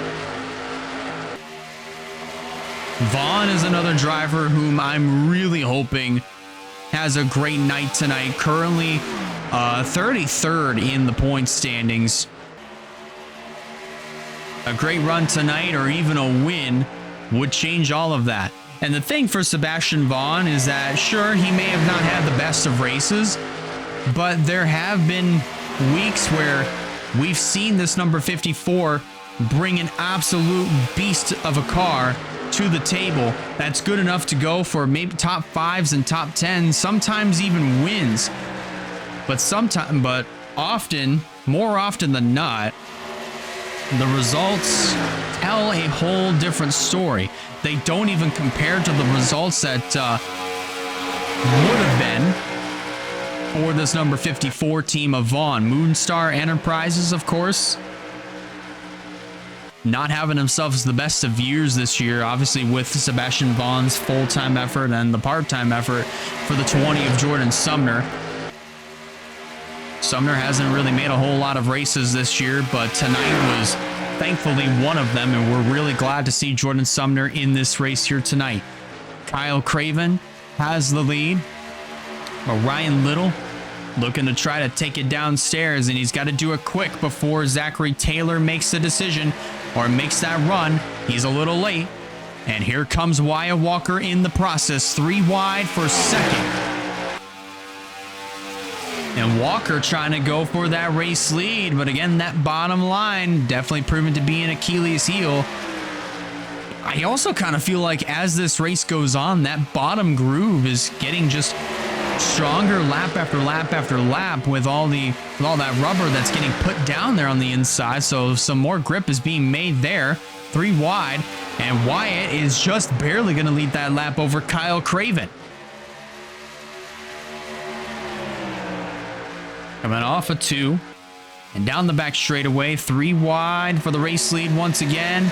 Vaughn is another driver whom I'm really hoping has a great night tonight. Currently 33rd in the point standings. A great run tonight or even a win would change all of that. And the thing for Sebastian Vaughn is that, sure, he may have not had the best of races, but there have been weeks where we've seen this number 54 bring an absolute beast of a car to the table that's good enough to go for maybe top 5s and top 10s, sometimes even wins. But often, more often than not, the results tell a whole different story. They don't even compare to the results that would have been for this number 54 team of Vaughn. Moonstar Enterprises, of course, not having themselves the best of years this year, obviously with Sebastian Vaughn's full-time effort and the part-time effort for the 20 of Jordan Sumner. Sumner hasn't really made a whole lot of races this year, but tonight was thankfully one of them, and we're really glad to see Jordan Sumner in this race here tonight. Kyle Craven has the lead, but Ryan Little looking to try to take it downstairs, and he's got to do it quick before Zachary Taylor makes the decision or makes that run. He's a little late, and here comes Wyatt Walker in the process, 3 wide for second. And Walker trying to go for that race lead, but again, that bottom line definitely proven to be an Achilles heel. I also kind of feel like as this race goes on, that bottom groove is getting just stronger lap after lap after lap with all that rubber that's getting put down there on the inside. So some more grip is being made there. 3 wide, and Wyatt is just barely going to lead that lap over Kyle Craven. Coming off a 2 and down the back straightaway, 3 wide for the race lead once again.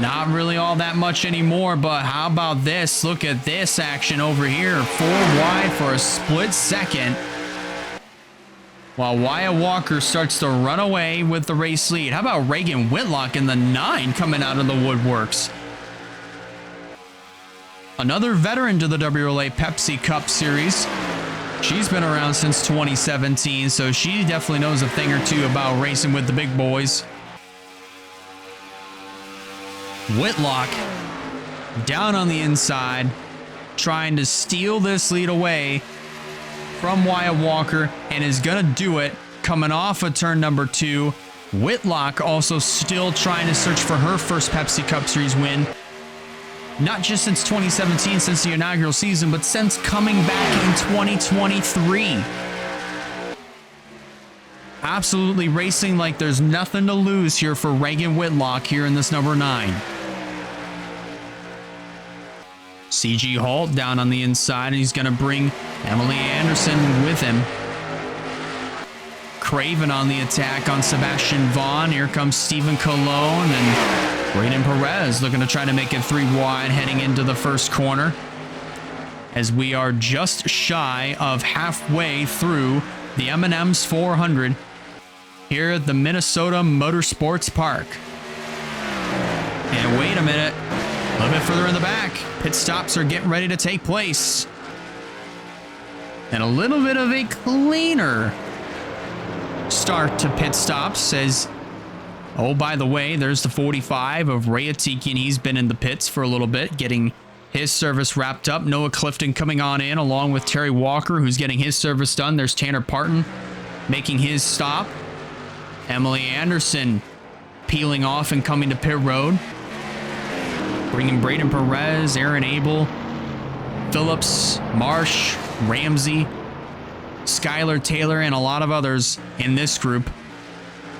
Not really all that much anymore, but how about this? Look at this action over here. 4 wide for a split second, while Wyatt Walker starts to run away with the race lead. How about Reagan Whitlock in the 9 coming out of the woodworks? Another veteran to the WRLA Pepsi Cup Series. She's been around since 2017, so she definitely knows a thing or two about racing with the big boys. Whitlock down on the inside, trying to steal this lead away from Wyatt Walker, and is going to do it coming off of turn number 2. Whitlock also still trying to search for her first Pepsi Cup Series win. Not just since 2017, since the inaugural season, but since coming back in 2023. Absolutely racing like there's nothing to lose here for Reagan Whitlock here in this number 9. CG Holt down on the inside, and he's going to bring Emily Anderson with him. Craven on the attack on Sebastian Vaughn. Here comes Stephen Colon, and Braden Perez looking to try to make it 3 wide heading into the first corner, as we are just shy of halfway through the M&M's 400 here at the Minnesota Motorsports Park. And wait a minute, a little bit further in the back, pit stops are getting ready to take place. And a little bit of a cleaner start to pit stops as, oh, by the way, there's the 45 of Ray Atiki, and he's been in the pits for a little bit, getting his service wrapped up. Noah Clifton coming on in along with Terry Walker, who's getting his service done. There's Tanner Parton making his stop. Emily Anderson peeling off and coming to pit road. Bringing Braden Perez, Aaron Abel, Phillips, Marsh, Ramsey, Skylar Taylor, and a lot of others in this group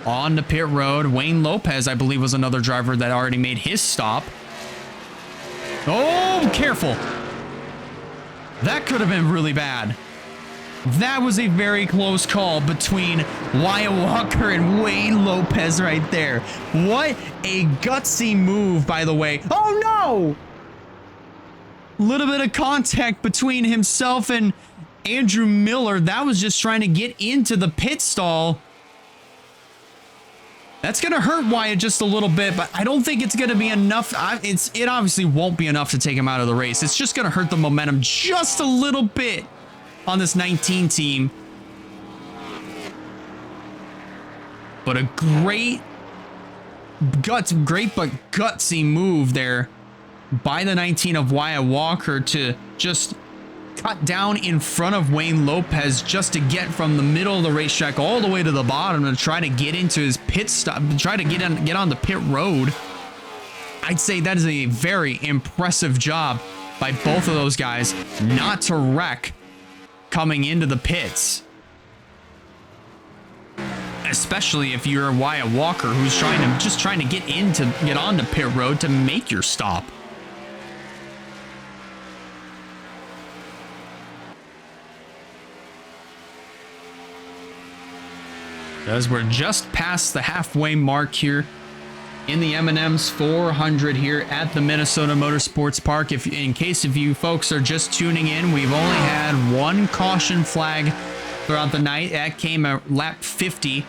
on the pit road. Wayne Lopez, I believe, was another driver that already made his stop. Oh, careful. That could have been really bad. That was a very close call between Wyatt Walker and Wayne Lopez right there. What a gutsy move, by the way. Oh, no! Little bit of contact between himself and Andrew Miller. That was just trying to get into the pit stall. That's going to hurt Wyatt just a little bit, but I don't think it's going to be enough. It obviously won't be enough to take him out of the race. It's just going to hurt the momentum just a little bit on this 19 team. But a great but gutsy move there by the 19 of Wyatt Walker to just cut down in front of Wayne Lopez just to get from the middle of the racetrack all the way to the bottom to try to get into his pit stop, try to get on the pit road. I'd say that is a very impressive job by both of those guys not to wreck coming into the pits. Especially if you're Wyatt Walker, who's trying to get on the pit road to make your stop. As we're just past the halfway mark here in the M&M's 400 here at the Minnesota Motorsports Park. In case you folks are just tuning in, we've only had one caution flag throughout the night. That came at lap 50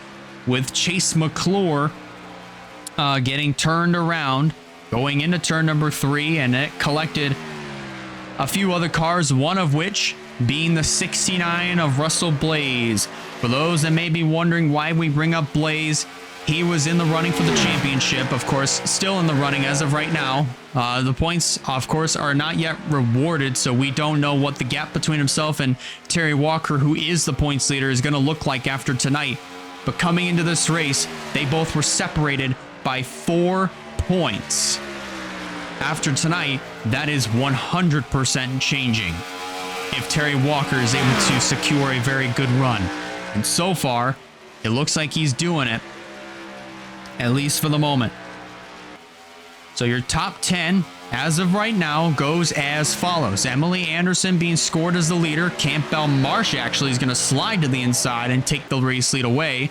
with Chase McClure getting turned around, going into turn number 3, and it collected a few other cars, one of which being the 69 of Russell Blaze. For those that may be wondering why we bring up Blaze, he was in the running for the championship, of course, still in the running as of right now. The points, of course, are not yet rewarded, so we don't know what the gap between himself and Terry Walker, who is the points leader, is going to look like after tonight. But coming into this race, they both were separated by 4 points. After tonight, that is 100% changing if Terry Walker is able to secure a very good run. And so far, it looks like he's doing it, at least for the moment. So your top 10, as of right now, goes as follows. Emily Anderson being scored as the leader. Campbell Marsh actually is going to slide to the inside and take the race lead away.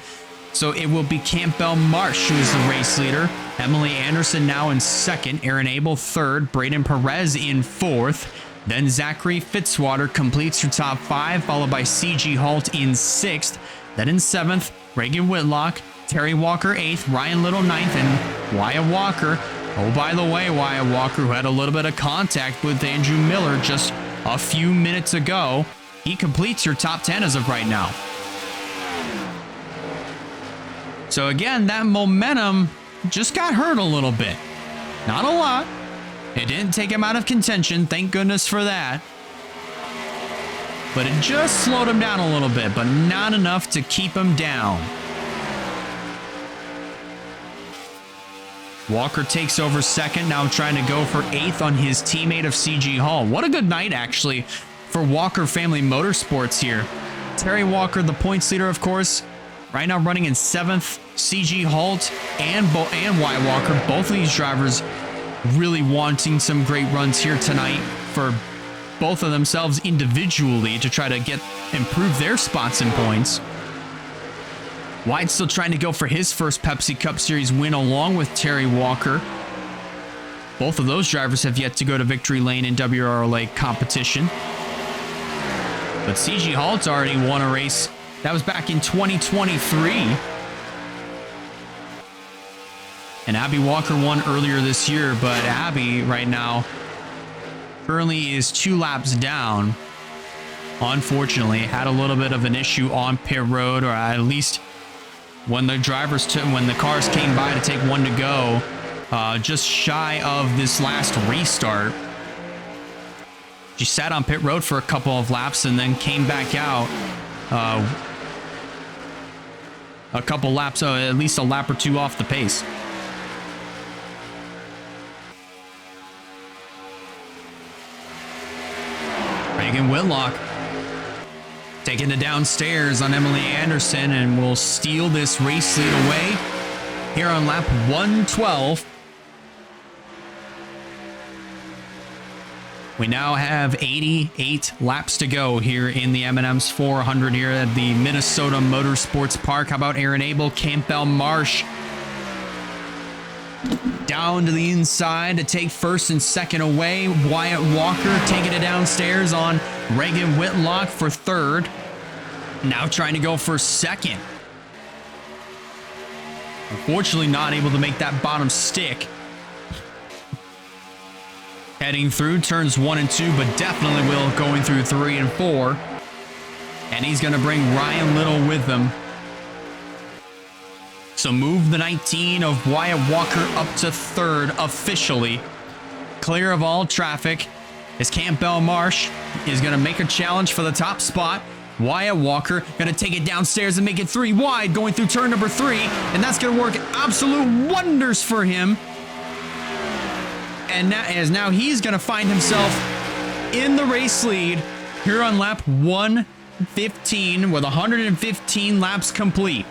So it will be Campbell Marsh who is the race leader. Emily Anderson now in second. Aaron Abel third. Braden Perez in fourth. Then Zachary Fitzwater completes her top 5, followed by C.G. Holt in 6th. Then in 7th, Reagan Whitlock, Terry Walker 8th, Ryan Little 9th, and Wyatt Walker. Oh, by the way, Wyatt Walker, who had a little bit of contact with Andrew Miller just a few minutes ago, he completes your top 10 as of right now. So again, that momentum just got hurt a little bit. Not a lot. It didn't take him out of contention, thank goodness for that. But it just slowed him down a little bit, but not enough to keep him down. Walker takes over second, now trying to go for 8th on his teammate of C.G. Hall. What a good night, actually, for Walker Family Motorsports here. Terry Walker, the points leader, of course, right now running in 7th. C.G. Holt and Wyatt Walker, both of these drivers really wanting some great runs here tonight for both of themselves individually to try to improve their spots and points. Wyatt still trying to go for his first Pepsi Cup Series win along with Terry Walker. Both of those drivers have yet to go to victory lane in WRLA competition. But C.G. Holt's already won a race. That was back in 2023. And Abby Walker won earlier this year, but Abby right now currently is 2 laps down. Unfortunately, had a little bit of an issue on pit road, or at least when the cars came by to take one to go, just shy of this last restart. She sat on pit road for a couple of laps and then came back out a couple laps, at least a lap or 2 off the pace. Reagan Whitlock taking it downstairs on Emily Anderson and will steal this race lead away here on lap 112. We now have 88 laps to go here in the M&M's 400 here at the Minnesota Motorsports Park. How about Aaron Abel, Campbell Marsh down to the inside to take first and second away. Wyatt Walker taking it downstairs on Reagan Whitlock for third. Now trying to go for second. Unfortunately, not able to make that bottom stick. Heading through turns 1 and 2, but definitely will going through 3 and 4. And he's going to bring Ryan Little with him. So move the 19 of Wyatt Walker up to 3rd officially. Clear of all traffic as Campbell Marsh is going to make a challenge for the top spot. Wyatt Walker going to take it downstairs and make it 3 wide going through turn number 3. And that's going to work absolute wonders for him. And now he's going to find himself in the race lead here on lap 115 with 115 laps complete.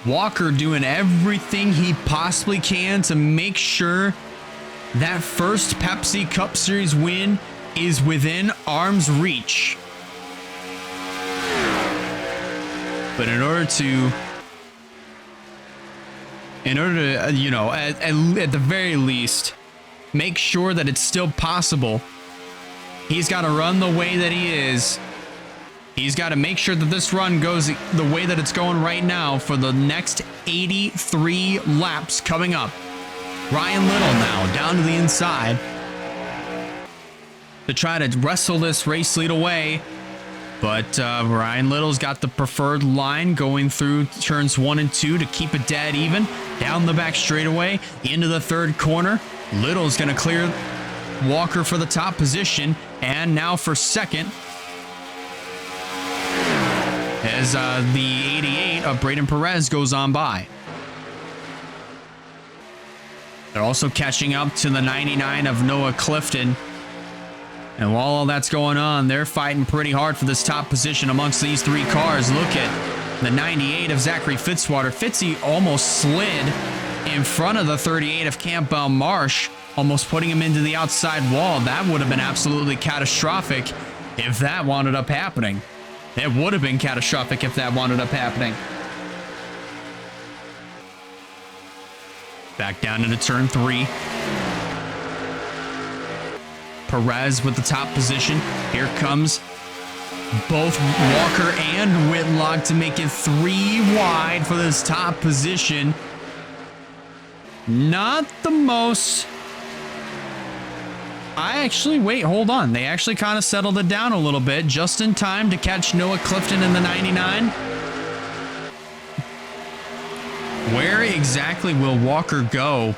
Walker doing everything he possibly can to make sure that first Pepsi Cup Series win is within arm's reach. But in order to, you know, at the very least, make sure that it's still possible, he's got to run the way that he is. He's got to make sure that this run goes the way that it's going right now for the next 83 laps coming up. Ryan Little now down to the inside to try to wrestle this race lead away. But Ryan Little's got the preferred line going through turns 1 and 2 to keep it dead even. Down the back straightaway into the 3rd corner. Little's going to clear Walker for the top position. And now for 2nd. As the 88 of Braden Perez goes on by. They're also catching up to the 99 of Noah Clifton. And while all that's going on, they're fighting pretty hard for this top position amongst these 3 cars. Look at the 98 of Zachary Fitzwater. Fitzy almost slid in front of the 38 of Campbell Marsh, almost putting him into the outside wall. That would have been absolutely catastrophic if that wound up happening. It would have been catastrophic if that wound up happening. Back down into turn 3. Perez with the top position. Here comes both Walker and Whitlock to make it 3 wide for this top position. Not the most... wait, hold on. They actually kind of settled it down a little bit just in time to catch Noah Clifton in the 99. Where exactly will Walker go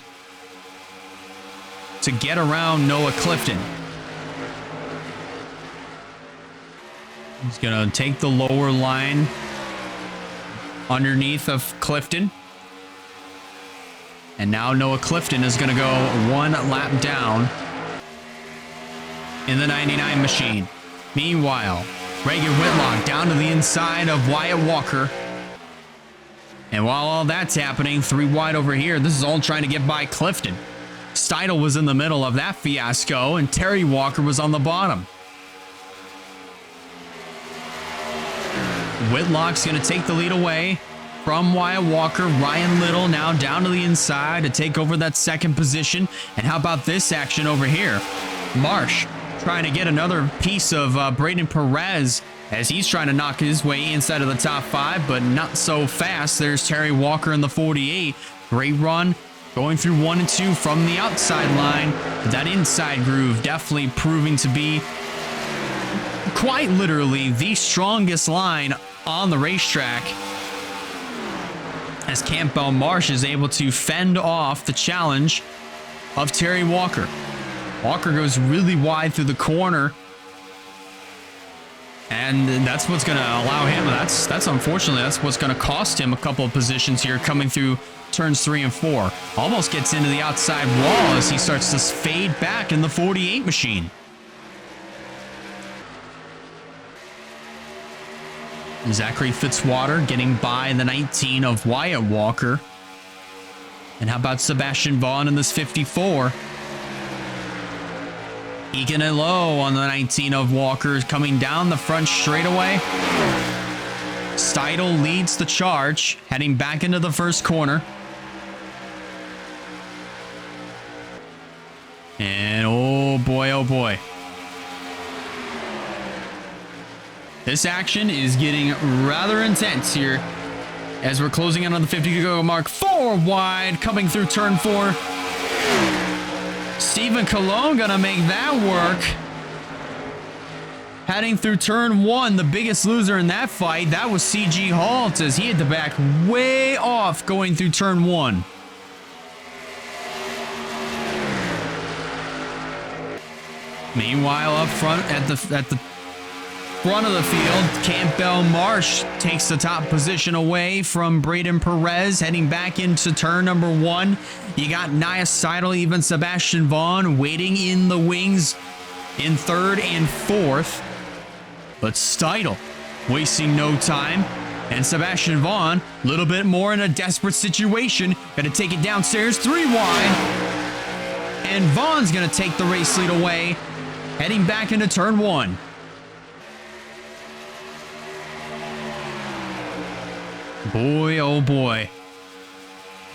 to get around Noah Clifton? He's going to take the lower line underneath of Clifton. And now Noah Clifton is going to go 1 lap down in the 99 machine. Meanwhile, Reagan Whitlock down to the inside of Wyatt Walker. And while all that's happening, 3 wide over here, this is all trying to get by Clifton. Steidel was in the middle of that fiasco, and Terry Walker was on the bottom. Whitlock's going to take the lead away from Wyatt Walker. Ryan Little now down to the inside to take over that 2nd position. And how about this action over here? Marsh trying to get another piece of Braden Perez as he's trying to knock his way inside of the top 5, but not so fast. There's Terry Walker in the 48. Great run going through 1 and 2 from the outside line. But that inside groove definitely proving to be quite literally the strongest line on the racetrack, as Campbell Marsh is able to fend off the challenge of Terry Walker. Walker goes really wide through the corner, and that's what's going to allow him. That's unfortunately, that's what's going to cost him a couple of positions here coming through turns 3 and 4. Almost gets into the outside wall as he starts to fade back in the 48 machine. Zachary Fitzwater getting by the 19 of Wyatt Walker. And how about Sebastian Vaughn in this 54? Eking it low on the 19 of Walker, coming down the front straightaway. Steidel leads the charge, heading back into the 1st corner. And oh boy, oh boy. This action is getting rather intense here as we're closing in on the 50 to go mark. 4 wide coming through turn 4. Stephen Cologne gonna make that work. Heading through turn 1, the biggest loser in that fight, that was CG Halt as he had to back way off going through turn 1. Meanwhile, up front at the front of the field, Campbell Marsh takes the top position away from Braden Perez, heading back into turn number 1. You got Nia Seidel, even Sebastian Vaughn waiting in the wings in 3rd and 4th. But Steidel wasting no time. And Sebastian Vaughn, a little bit more in a desperate situation. Going to take it downstairs, 3 wide. And Vaughn's going to take the race lead away, heading back into turn 1. Boy, oh boy.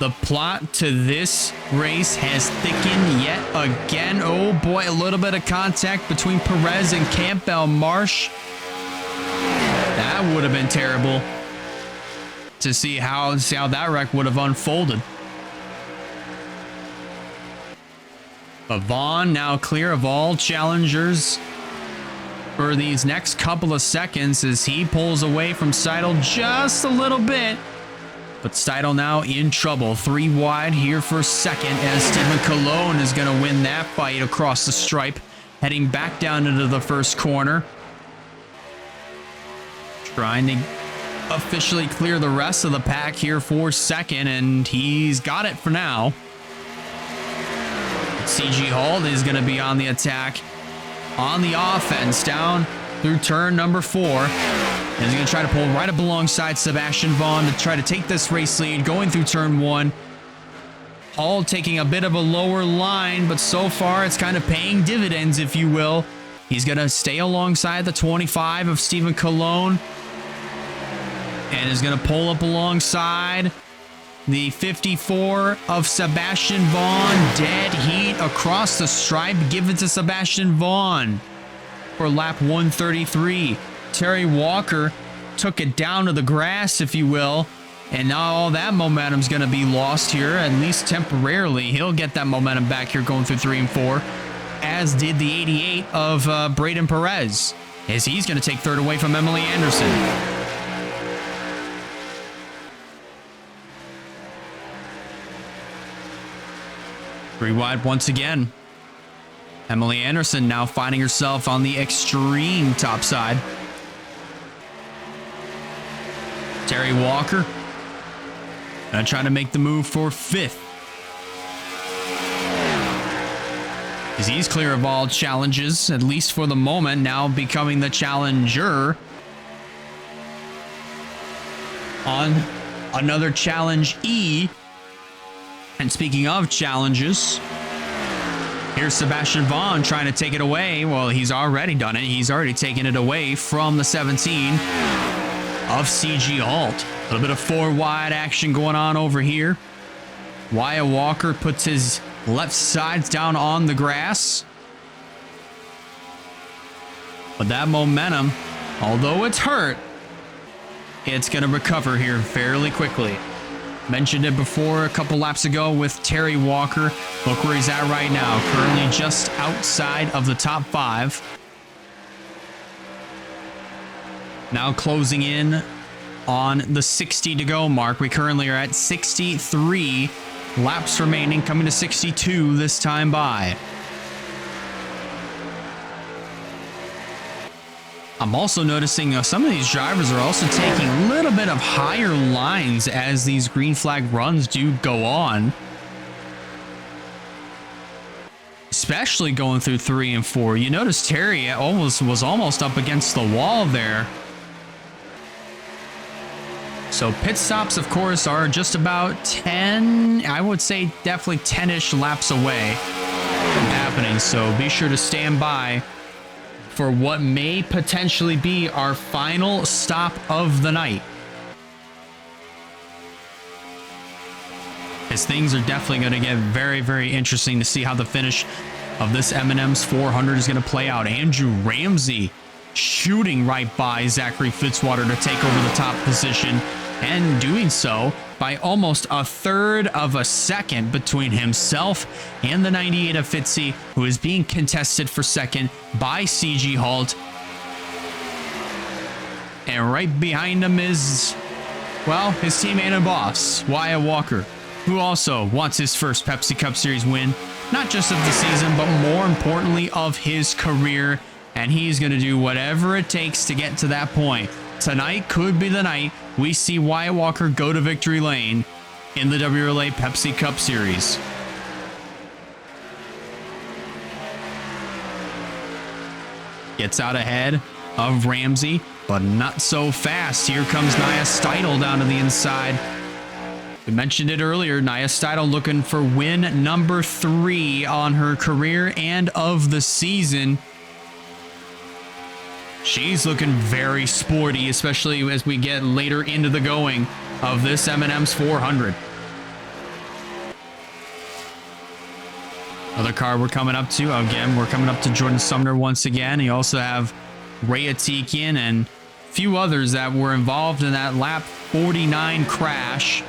The plot to this race has thickened yet again. Oh boy, a little bit of contact between Perez and Campbell Marsh. That would have been terrible to see how that wreck would have unfolded. But Vaughn now clear of all challengers for these next couple of seconds as he pulls away from Seidel just a little bit. But Seidel now in trouble. 3 wide here for second as Stephen Cologne is going to win that fight across the stripe, heading back down into the first corner. Trying to officially clear the rest of the pack here for second, and he's got it for now. CG Halt is going to be on the attack, on the offense, down through turn number 4. And he's going to try to pull right up alongside Sebastian Vaughn to try to take this race lead, going through turn 1. Halt taking a bit of a lower line, but so far it's kind of paying dividends, if you will. He's going to stay alongside the 25 of Stephen Cologne, and is going to pull up alongside the 54 of Sebastian Vaughn. Dead heat across the stripe, given to Sebastian Vaughn for lap 133. Terry Walker took it down to the grass, if you will, and now all that momentum's going to be lost here, at least temporarily. He'll get that momentum back here going through 3 and 4, as did the 88 of Braden Perez, as he's going to take 3rd away from Emily Anderson. 3 wide once again. Emily Anderson now finding herself on the extreme top side. Terry Walker trying to make the move for 5th. As he's clear of all challenges, at least for the moment, now becoming the challenger on another challenge E. And speaking of challenges, here's Sebastian Vaughn trying to take it away. Well, he's already done it. He's already taken it away from the 17 of CG Halt. A little bit of 4 wide action going on over here. Wyatt Walker puts his left sides down on the grass. But that momentum, although it's hurt, it's going to recover here fairly quickly. Mentioned it before a couple laps ago with Terry Walker. Look where he's at right now. Currently just outside of the top 5. Now closing in on the 60 to go mark. We currently are at 63 laps remaining, coming to 62 this time by. I'm also noticing some of these drivers are also taking a little bit of higher lines as these green flag runs do go on. Especially going through 3 and 4. You notice Terry was almost up against the wall there. So pit stops, of course, are just about 10, I would say definitely 10-ish laps away from happening. So be sure to stand by for what may potentially be our final stop of the night. As things are definitely going to get very, very interesting to see how the finish of this M&M's 400 is going to play out. Andrew Ramsey shooting right by Zachary Fitzwater to take over the top position, and doing so by almost a third of a second between himself and the 98 of Fitzy, who is being contested for second by CG Halt. And right behind him is, well, his teammate and boss, Wyatt Walker, who also wants his first Pepsi Cup Series win, not just of the season, but more importantly of his career. And he's going to do whatever it takes to get to that point. Tonight could be the night we see Wyatt Walker go to victory lane in the WRLA Pepsi Cup Series. Gets out ahead of Ramsey, but not so fast. Here comes Nia Steidel down to the inside. We mentioned it earlier, Nia Steidel looking for win number 3 on her career and of the season. She's looking very sporty, especially as we get later into the going of this M&M's 400. Another car we're coming up to. Again, we're coming up to Jordan Sumner once again. You also have Ray Atikian and a few others that were involved in that lap 49 crash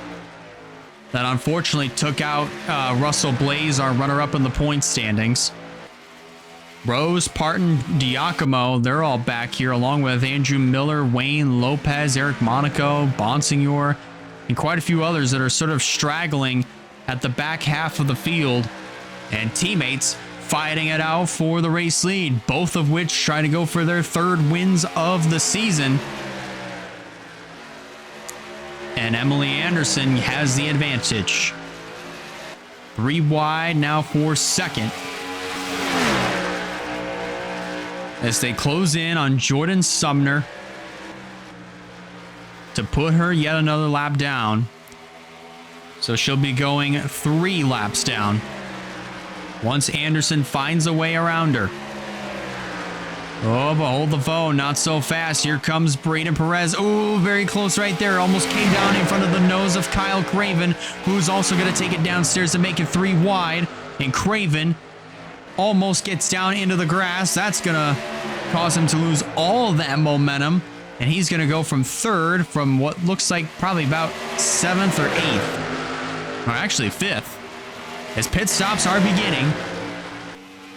that unfortunately took out Russell Blaze, our runner-up in the point standings. Rose, Parton, Diacomo, they're all back here, along with Andrew Miller, Wayne Lopez, Eric Monaco, Bonsignor, and quite a few others that are sort of straggling at the back half of the field, and teammates fighting it out for the race lead, both of which try to go for their 3rd wins of the season. And Emily Anderson has the advantage. 3 wide now for 2nd. As they close in on Jordan Sumner to put her yet another lap down. So she'll be going 3 laps down once Anderson finds a way around her. Oh, but hold the phone, not so fast. Here comes Braden Perez. Oh, very close right there. Almost came down in front of the nose of Kyle Craven, who's also going to take it downstairs to make it 3 wide. And Craven almost gets down into the grass. That's going to cause him to lose all of that momentum. And he's going to go from 3rd from what looks like probably about 7th or 8th. Or actually 5th. As pit stops are beginning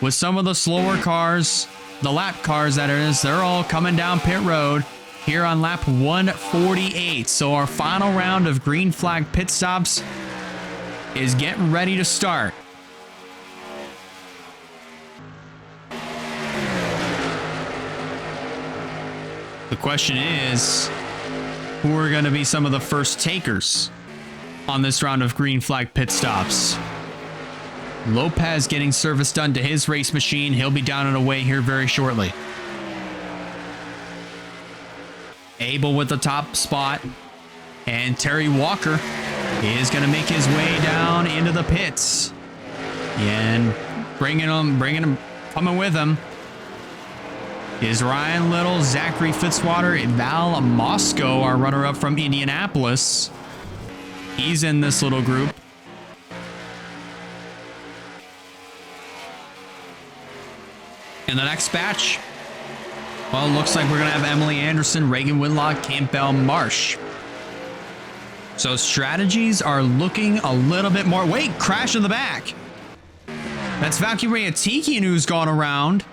with some of the slower cars, the lap cars that is, they're all coming down pit road here on lap 148. So our final round of green flag pit stops is getting ready to start. The question is, who are going to be some of the first takers on this round of green flag pit stops? Lopez getting service done to his race machine. He'll be down and away here very shortly. Abel with the top spot. And Terry Walker is going to make his way down into the pits. And bringing him, coming with him is Ryan Little, Zachary Fitzwater, and Val Moscow, our runner-up from Indianapolis. He's in this little group. In the next batch, well, it looks like we're going to have Emily Anderson, Reagan Whitlock, Campbell Marsh. So strategies are looking a little bit more. Wait, crash in the back. That's Valkyrie Atikian who's gone around.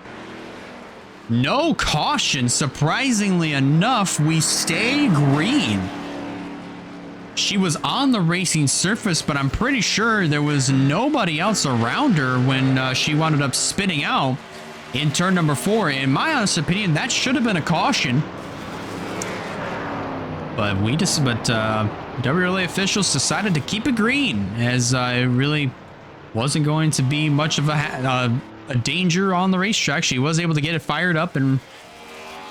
No caution. Surprisingly enough, we stay green. She was on the racing surface, but I'm pretty sure there was nobody else around her when she wound up spinning out in turn number 4. In my honest opinion, that should have been a caution. But WRLA officials decided to keep it green, as it really wasn't going to be much of a danger on the racetrack. She was able to get it fired up and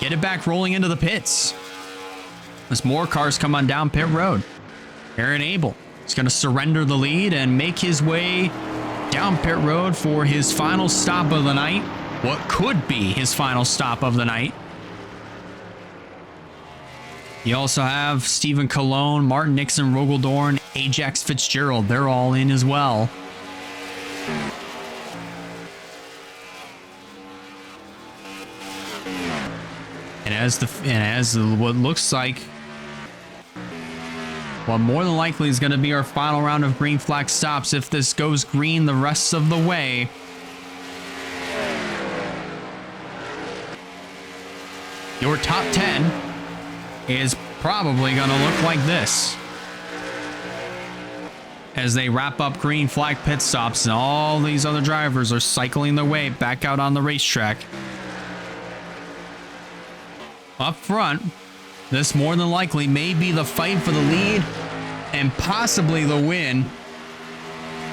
get it back rolling into the pits. As more cars come on down pit road. Aaron Abel is going to surrender the lead and make his way down pit road for his final stop of the night. What could be his final stop of the night. You also have Stephen Colon, Martin Nixon, Rogaldorn, Ajax Fitzgerald. They're all in as well. what looks like what more than likely is going to be our final round of green flag stops if this goes green the rest of the way. Your top 10 is probably going to look like this as they wrap up green flag pit stops and all these other drivers are cycling their way back out on the racetrack. Up front, this more than likely may be the fight for the lead and possibly the win,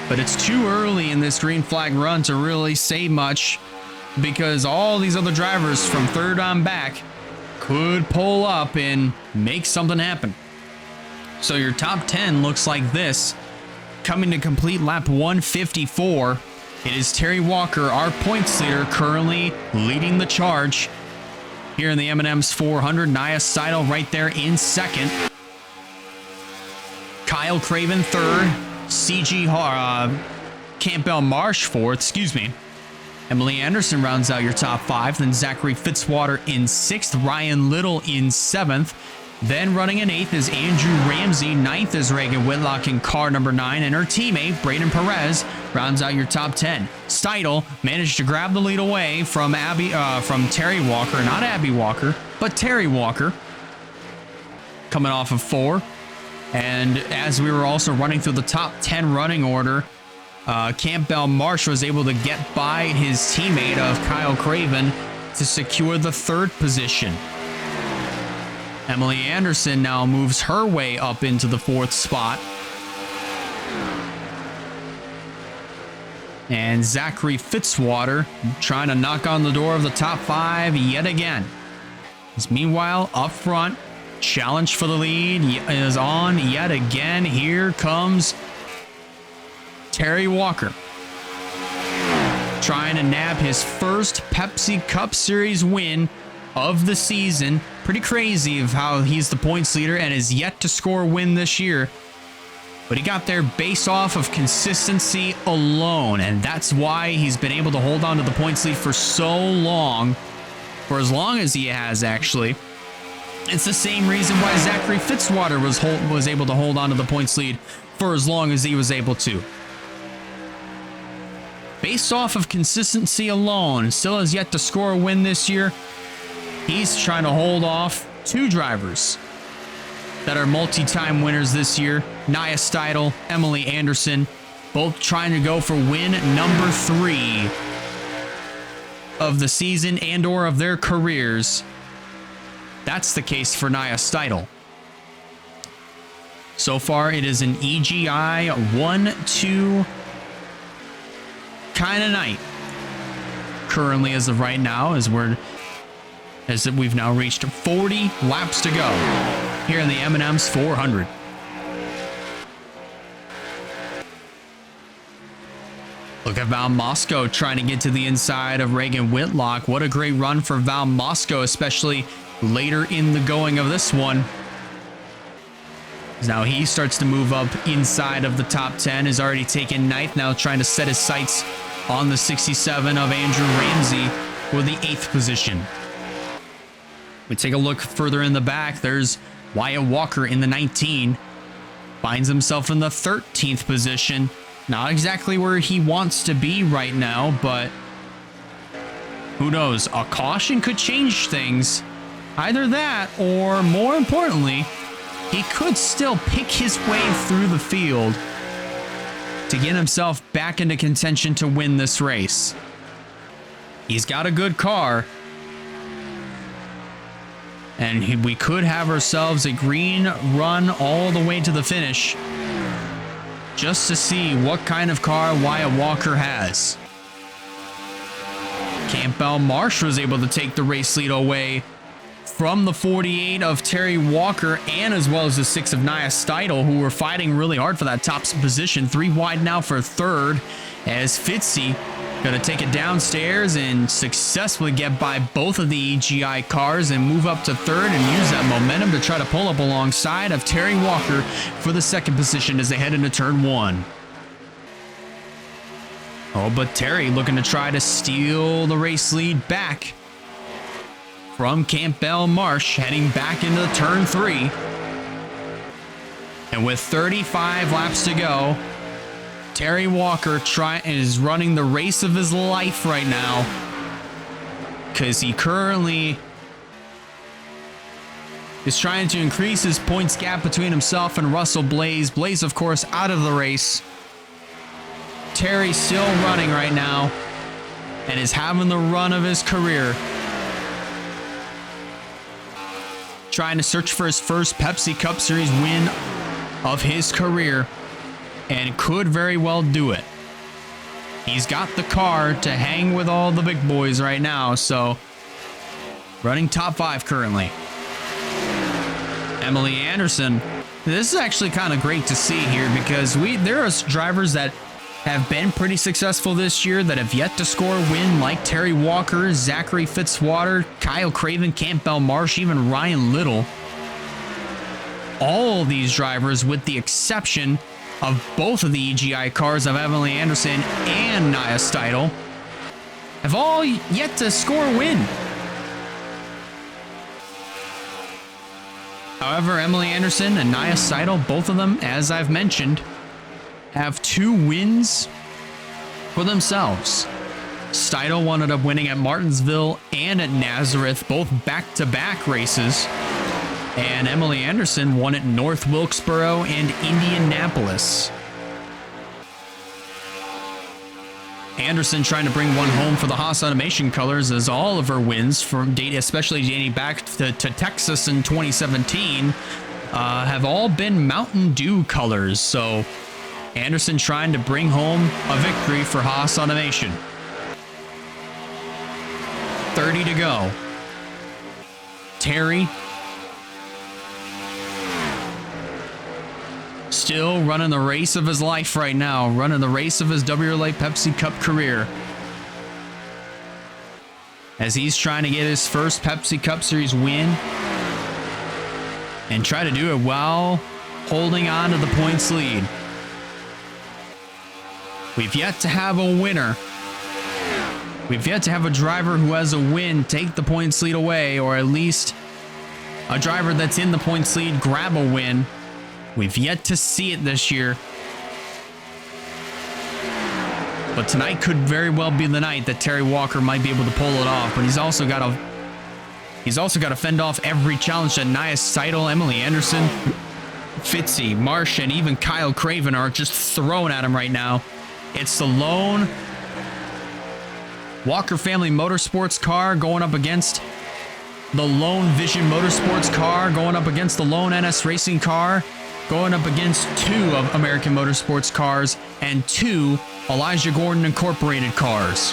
but it's too early in this green flag run to really say much because all these other drivers from third on back could pull up and make something happen. So your top 10 looks like this. Coming to complete lap 154, it is Terry Walker, our points leader, currently leading the charge. Here in the M&M's 400, Nia Seidel right there in second. Kyle Craven third. Campbell Marsh fourth, Emily Anderson rounds out your top 5. Then Zachary Fitzwater in 6th. Ryan Little in 7th. Then running in 8th is Andrew Ramsey. 9th is Reagan Whitlock in car number 9. And her teammate, Braden Perez, rounds out your top 10. Steidel managed to grab the lead away from Terry Walker. Not Abby Walker, but Terry Walker. Coming off of 4. And as we were also running through the top 10 running order, Campbell Marsh was able to get by his teammate of Kyle Craven to secure the 3rd position. Emily Anderson now moves her way up into the 4th spot. And Zachary Fitzwater trying to knock on the door of the top 5 yet again. Meanwhile, up front, challenge for the lead is on yet again. Here comes Terry Walker, trying to nab his first Pepsi Cup Series win of the season. Pretty crazy of how he's the points leader and is yet to score a win this year. But he got there based off of consistency alone, and that's why he's been able to hold on to the points lead for so long, for as long as he has, actually. It's the same reason why Zachary Fitzwater was able to hold on to the points lead for as long as he was able to. Based off of consistency alone, still has yet to score a win this year. He's trying to hold off 2 drivers that are multi-time winners this year. Nia Steidel, Emily Anderson, both trying to go for win number 3 of the season and or of their careers. That's the case for Nia Steidel. So far, it is an EGI 1-2 kind of night. Currently, as of right now, as we've now reached 40 laps to go here in the M&M's 400. Look at Val Moscow trying to get to the inside of Reagan Whitlock. What a great run for Val Moscow, especially later in the going of this one. Now he starts to move up inside of the top 10, is already taken 9th, now trying to set his sights on the 67 of Andrew Ramsey for the 8th position. We take a look further in the back. There's Wyatt Walker in the 19. Finds himself in the 13th position. Not exactly where he wants to be right now, but who knows? A caution could change things. Either that, or more importantly, he could still pick his way through the field to get himself back into contention to win this race. He's got a good car. And we could have ourselves a green run all the way to the finish, just to see what kind of car Wyatt Walker has. Campbell Marsh was able to take the race lead away from the 48 of Terry Walker, and as well as the 6 of Nia Steidel, who were fighting really hard for that top position. 3 wide now for 3rd, as Fitzy gonna take it downstairs and successfully get by both of the EGI cars and move up to 3rd and use that momentum to try to pull up alongside of Terry Walker for the 2nd position as they head into turn 1. Oh, but Terry looking to try to steal the race lead back from Campbell Marsh heading back into turn 3. And with 35 laps to go, Terry Walker is running the race of his life right now, because he currently is trying to increase his points gap between himself and Russell Blaze. Blaze, of course, out of the race. Terry still running right now and is having the run of his career. Trying to search for his first Pepsi Cup Series win of his career, and could very well do it. He's got the car to hang with all the big boys right now, so running top 5 currently. Emily Anderson. This is actually kind of great to see here, because there are drivers that have been pretty successful this year that have yet to score a win, like Terry Walker, Zachary Fitzwater, Kyle Craven, Campbell Marsh, even Ryan Little. All of these drivers, with the exception of both of the EGI cars of Emily Anderson and Nia Steidel, have all yet to score a win. However, Emily Anderson and Nia Steidel, both of them, as I've mentioned, have 2 wins for themselves. Steidel ended up winning at Martinsville and at Nazareth, both back-to-back races. And Emily Anderson won at North Wilkesboro and Indianapolis. Anderson trying to bring one home for the Haas Automation colors, as all of her wins, from especially dating back to Texas in 2017, have all been Mountain Dew colors. So Anderson trying to bring home a victory for Haas Automation. 30 to go. Terry still running the race of his life right now, running the race of his WRLA Pepsi Cup career, as he's trying to get his first Pepsi Cup Series win and try to do it while holding on to the points lead. We've yet to have a winner. We've yet to have a driver who has a win take the points lead away, or at least a driver that's in the points lead grab a win. We've yet to see it this year. But tonight could very well be the night that Terry Walker might be able to pull it off. But he's also got to fend off every challenge that Nia Steidel, Emily Anderson, Fitzy, Marsh, and even Kyle Craven are just throwing at him right now. It's the lone Walker Family Motorsports car going up against the lone Vision Motorsports car, going up against the lone NS Racing car, going up against 2 of American Motorsports cars and 2 Elijah Gordon Incorporated cars.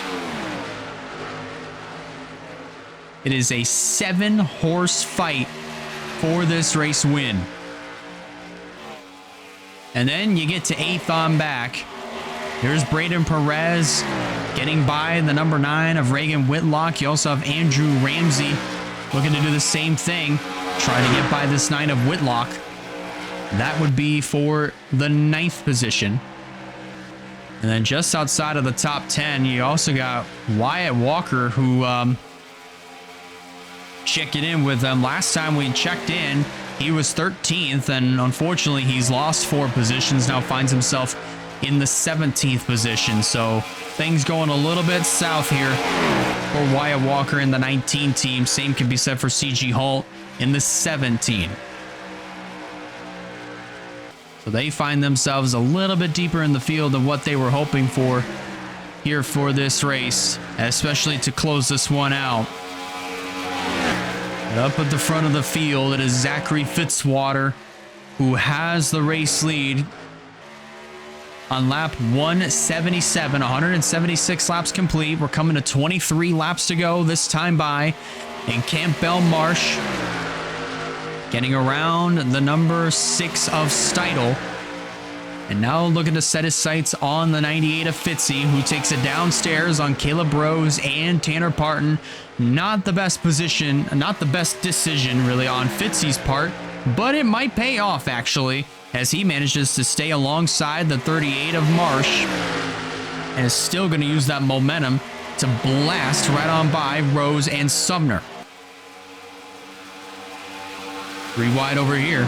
It is a 7-horse fight for this race win. And then you get to 8th on back. There's Braden Perez getting by the number 9 of Reagan Whitlock. You also have Andrew Ramsey looking to do the same thing, trying to get by this 9 of Whitlock. That would be for the 9th position. And then just outside of the top 10, you also got Wyatt Walker, who checking in with them. Last time we checked in, he was 13th, and unfortunately he's lost 4 positions, now finds himself in the 17th position. So things going a little bit south here for Wyatt Walker in the 19 team. Same can be said for CG Holt in the 17. So they find themselves a little bit deeper in the field than what they were hoping for here for this race, especially to close this one out. But up at the front of the field, it is Zachary Fitzwater who has the race lead on lap 177, 176 laps complete. We're coming to 23 laps to go this time by, and Campbell Marsh getting around the number 6 of Steidel. And now looking to set his sights on the 98 of Fitzy, who takes it downstairs on Caleb Rose and Tanner Parton. Not the best position, not the best decision really on Fitzy's part, but it might pay off actually, as he manages to stay alongside the 38 of Marsh and is still going to use that momentum to blast right on by Rose and Sumner. 3 wide over here.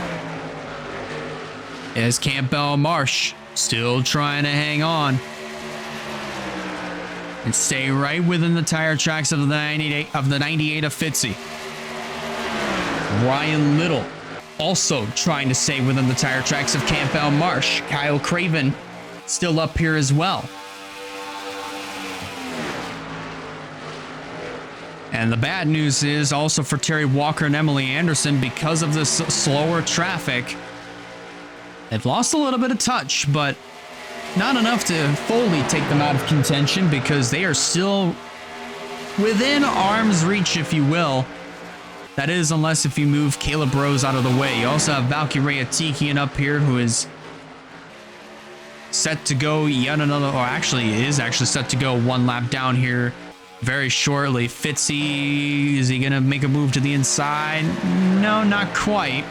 As Campbell Marsh still trying to hang on and stay right within the tire tracks of the 98 of Fitzy. Ryan Little also trying to stay within the tire tracks of Campbell Marsh. Kyle Craven still up here as well. And the bad news is also for Terry Walker and Emily Anderson, because of this slower traffic, they've lost a little bit of touch, but not enough to fully take them out of contention, because they are still within arm's reach, if you will. That is, unless if you move Caleb Rose out of the way. You also have Valkyrie Atikian up here, who is set to go yet another, or actually is actually set to go 1 lap down here very shortly. Fitzy, is he going to make a move to the inside? No, not quite.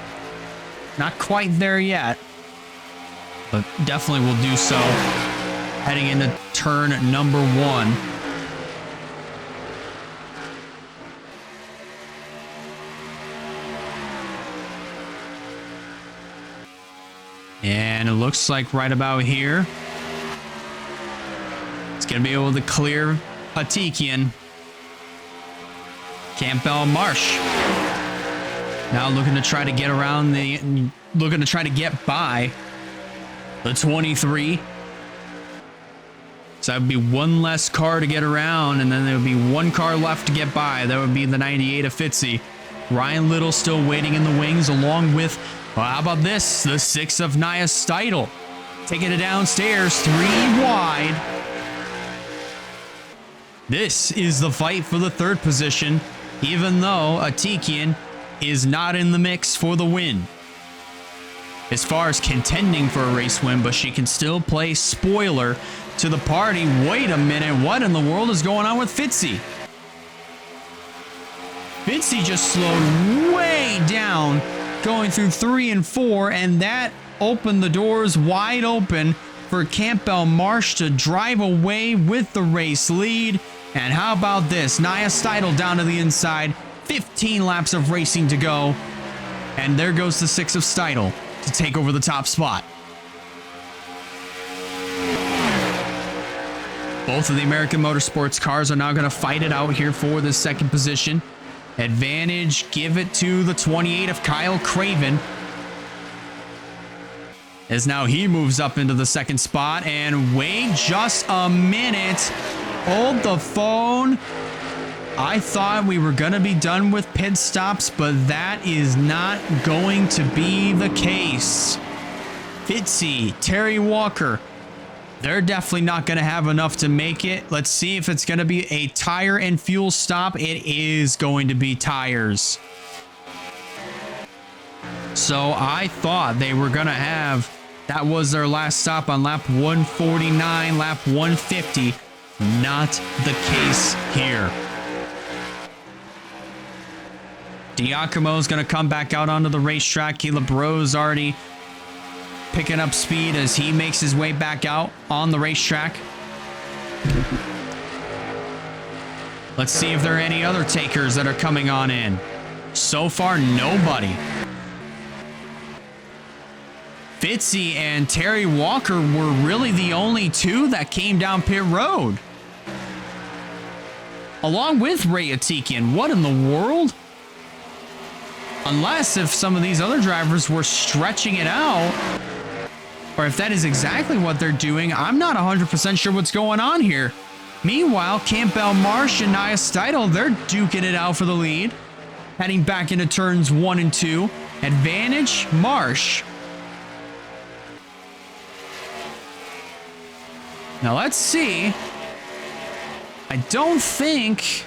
Not quite there yet. But definitely will do so heading into turn number 1. And it looks like right about here, it's going to be able to clear Hatikian. Campbell Marsh now looking to try to get around looking to try to get by the 23. So that would be 1 less car to get around, and then there would be 1 car left to get by. That would be the 98 of Fitzy. Ryan Little still waiting in the wings, along with, well, how about this? The 6 of Nia Steidel. Taking it downstairs, 3 wide. This is the fight for the 3rd position, even though Atikian is not in the mix for the win as far as contending for a race win, but she can still play spoiler to the party. Wait a minute, what in the world is going on with Fitzy? Fitzy just slowed way down, going through 3 and 4, and that opened the doors wide open for Campbell Marsh to drive away with the race lead. And how about this? Nia Steidel down to the inside. 15 laps of racing to go. And there goes the 6 of Steidel to take over the top spot. Both of the American Motorsports cars are now going to fight it out here for the 2nd position. Advantage, give it to the 28 of Kyle Craven, as now he moves up into the 2nd spot. And wait just a minute. Hold the phone. I thought we were going to be done with pit stops, but that is not going to be the case. Fitzy, Terry Walker, they're definitely not going to have enough to make it. Let's see if it's going to be a tire and fuel stop. It is going to be tires. So I thought they were going to have, that was their last stop on lap 149, lap 150. Not the case here. Giacomo's going to come back out onto the racetrack. Caleb Rose already picking up speed as he makes his way back out on the racetrack. Let's see if there are any other takers that are coming on in. So far, nobody. Fitzy and Terry Walker were really the only 2 that came down pit road, along with Ray Atikian. What in the world? Unless if some of these other drivers were stretching it out, or if that is exactly what they're doing, I'm not 100% sure what's going on here. Meanwhile, Campbell Marsh and Nia Steidel, they're duking it out for the lead, heading back into turns 1 and 2. Advantage, Marsh. Now let's see. I don't think...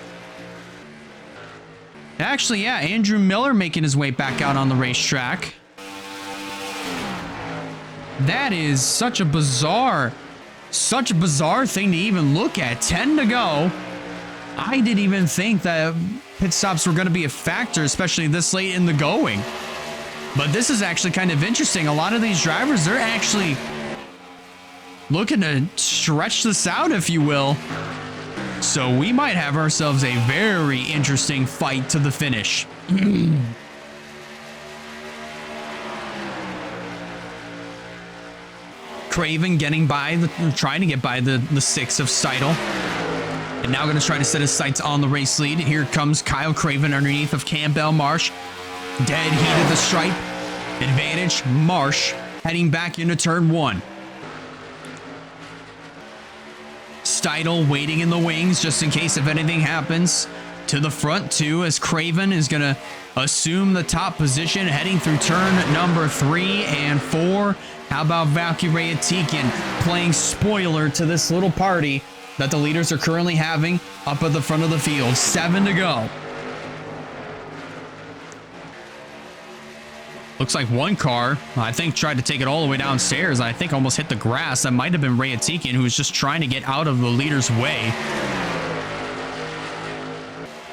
Actually, yeah, Andrew Miller making his way back out on the racetrack. That is such a bizarre thing to even look at. 10 to go. I didn't even think that pit stops were going to be a factor, especially this late in the going. But this is actually kind of interesting. A lot of these drivers, they're actually looking to stretch this out, if you will. So we might have ourselves a very interesting fight to the finish. Craven trying to get by the 6 of Seidel. And now going to try to set his sights on the race lead. Here comes Kyle Craven underneath of Campbell Marsh. Dead heat of the stripe. Advantage, Marsh heading back into turn 1. Steidel waiting in the wings just in case if anything happens. To the front 2 as Craven is going to assume the top position heading through turn number 3 and 4. How about Valkyrie Atikin playing spoiler to this little party that the leaders are currently having up at the front of the field. 7 to go. Looks like one car, I think, tried to take it all the way downstairs. I think almost hit the grass. That might have been Ray Atikian, who was just trying to get out of the leader's way.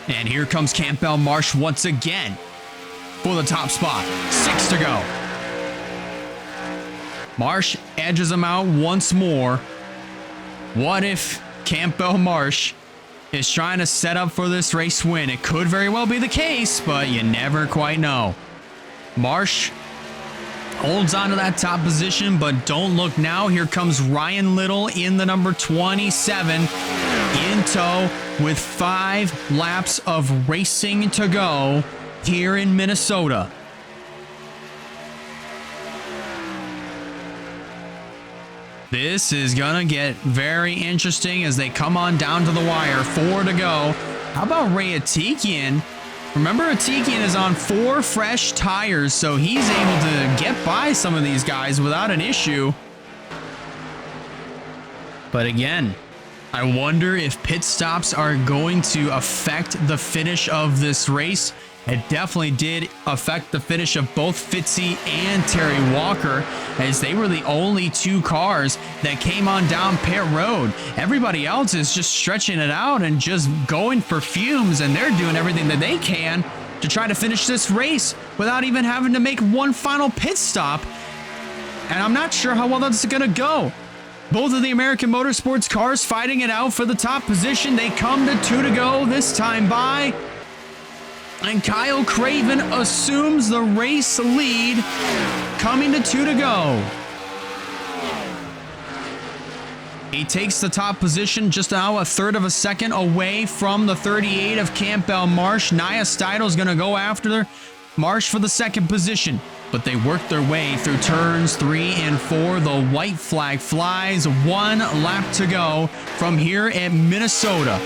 And here comes Campbell Marsh once again for the top spot. 6 to go. Marsh edges him out once more. What if Campbell Marsh is trying to set up for this race win? It could very well be the case, but you never quite know. Marsh holds on to that top position, but don't look now. Here comes Ryan Little in the number 27 in tow with 5 laps of racing to go here in Minnesota. This is gonna get very interesting as they come on down to the wire. 4 to go. How about Ray Atikian? Remember, Atikian is on 4 fresh tires, so he's able to get by some of these guys without an issue. But again, I wonder if pit stops are going to affect the finish of this race. It definitely did affect the finish of both Fitzy and Terry Walker, as they were the only 2 cars that came on down pit road. Everybody else is just stretching it out and just going for fumes, and they're doing everything that they can to try to finish this race without even having to make one final pit stop. And I'm not sure how well that's going to go. Both of the American Motorsports cars fighting it out for the top position. They come to 2 to go this time by. And Kyle Craven assumes the race lead, coming to 2 to go. He takes the top position just now a third of a second away from the 38 of Campbell Marsh. Nia Steidel is going to go after Marsh for the second position, but they work their way through turns 3 and 4. The white flag flies. 1 lap to go from here at Minnesota.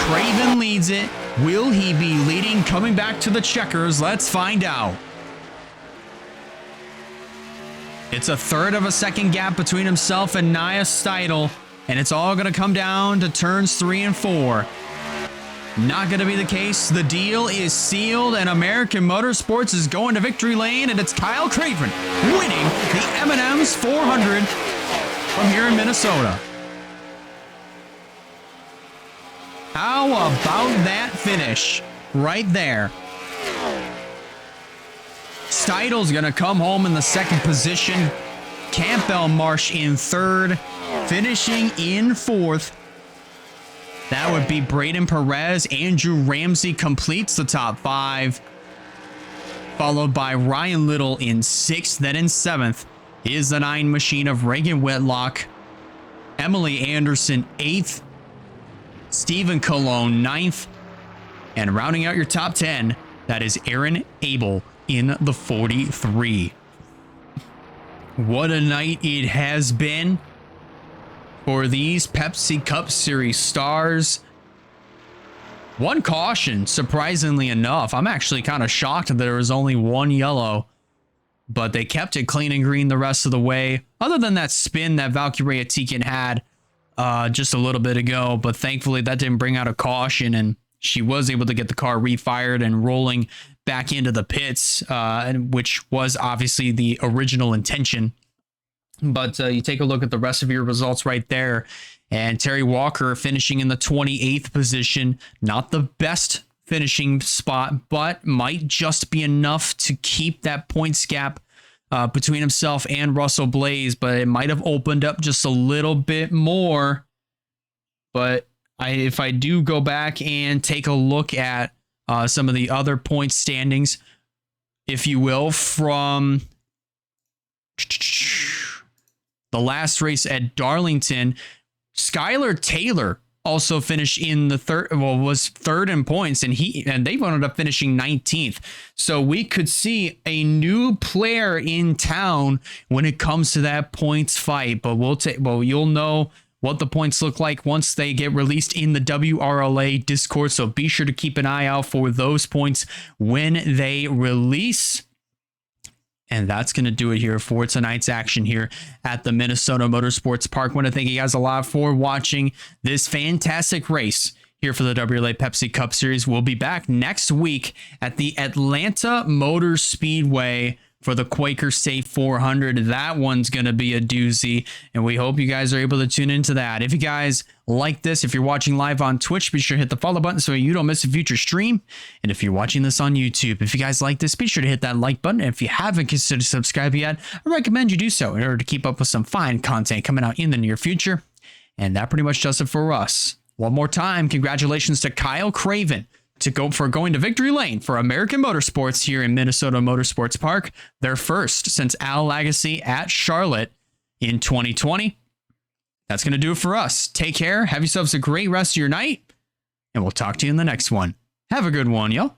Craven leads it. Will he be leading coming back to the checkers? Let's find out. It's a third of a second gap between himself and Nia Steidel, and it's all going to come down to turns 3 and 4. Not going to be the case. The deal is sealed, and American Motorsports is going to victory lane, and it's Kyle Craven winning the M&M's 400 from here in Minnesota. How about that finish right there? Steidel's going to come home in the second position. Campbell Marsh in third, finishing in fourth. That would be Braden Perez. Andrew Ramsey completes the top 5, followed by Ryan Little in 6th. Then in 7th is the 9 machine of Reagan Whitlock. Emily Anderson 8th. Stephen Cologne 9th. And rounding out your top 10, that is Aaron Abel in the 43. What a night it has been for these Pepsi Cup Series stars. One caution, surprisingly enough. I'm actually kind of shocked that there was only 1 yellow, but they kept it clean and green the rest of the way, other than that spin that Valkyrie Atikin had just a little bit ago. But thankfully that didn't bring out a caution, and she was able to get the car refired and rolling back into the pits, which was obviously the original intention. But you take a look at the rest of your results right there, and Terry Walker finishing in the 28th position. Not the best finishing spot, but might just be enough to keep that points gap between himself and Russell Blaze, but it might have opened up just a little bit more. But if I do go back and take a look at some of the other point standings, if you will, from The last race at Darlington, Skylar Taylor also finished in the third, well, was third in points, and they ended up finishing 19th. So we could see a new player in town when it comes to that points fight. But you'll know what the points look like once they get released in the WRLA Discord. So be sure to keep an eye out for those points when they release. And that's going to do it here for tonight's action here at the Minnesota Motorsports Park. I want to thank you guys a lot for watching this fantastic race here for the WRLA Pepsi Cup Series. We'll be back next week at the Atlanta Motor Speedway for the Quaker State 400. That one's going to be a doozy, and we hope you guys are able to tune into that. If you guys like this, if you're watching live on Twitch, be sure to hit the follow button so you don't miss a future stream. And if you're watching this on YouTube, if you guys like this, be sure to hit that like button. And if you haven't considered subscribing yet, I recommend you do so in order to keep up with some fine content coming out in the near future. And that pretty much does it for us. One more time, congratulations to Kyle Craven for going to victory lane for American Motorsports here in Minnesota Motorsports Park. Their first since Al Lagasse at Charlotte in 2020. That's going to do it for us. Take care. Have yourselves a great rest of your night, and we'll talk to you in the next one. Have a good one, yo.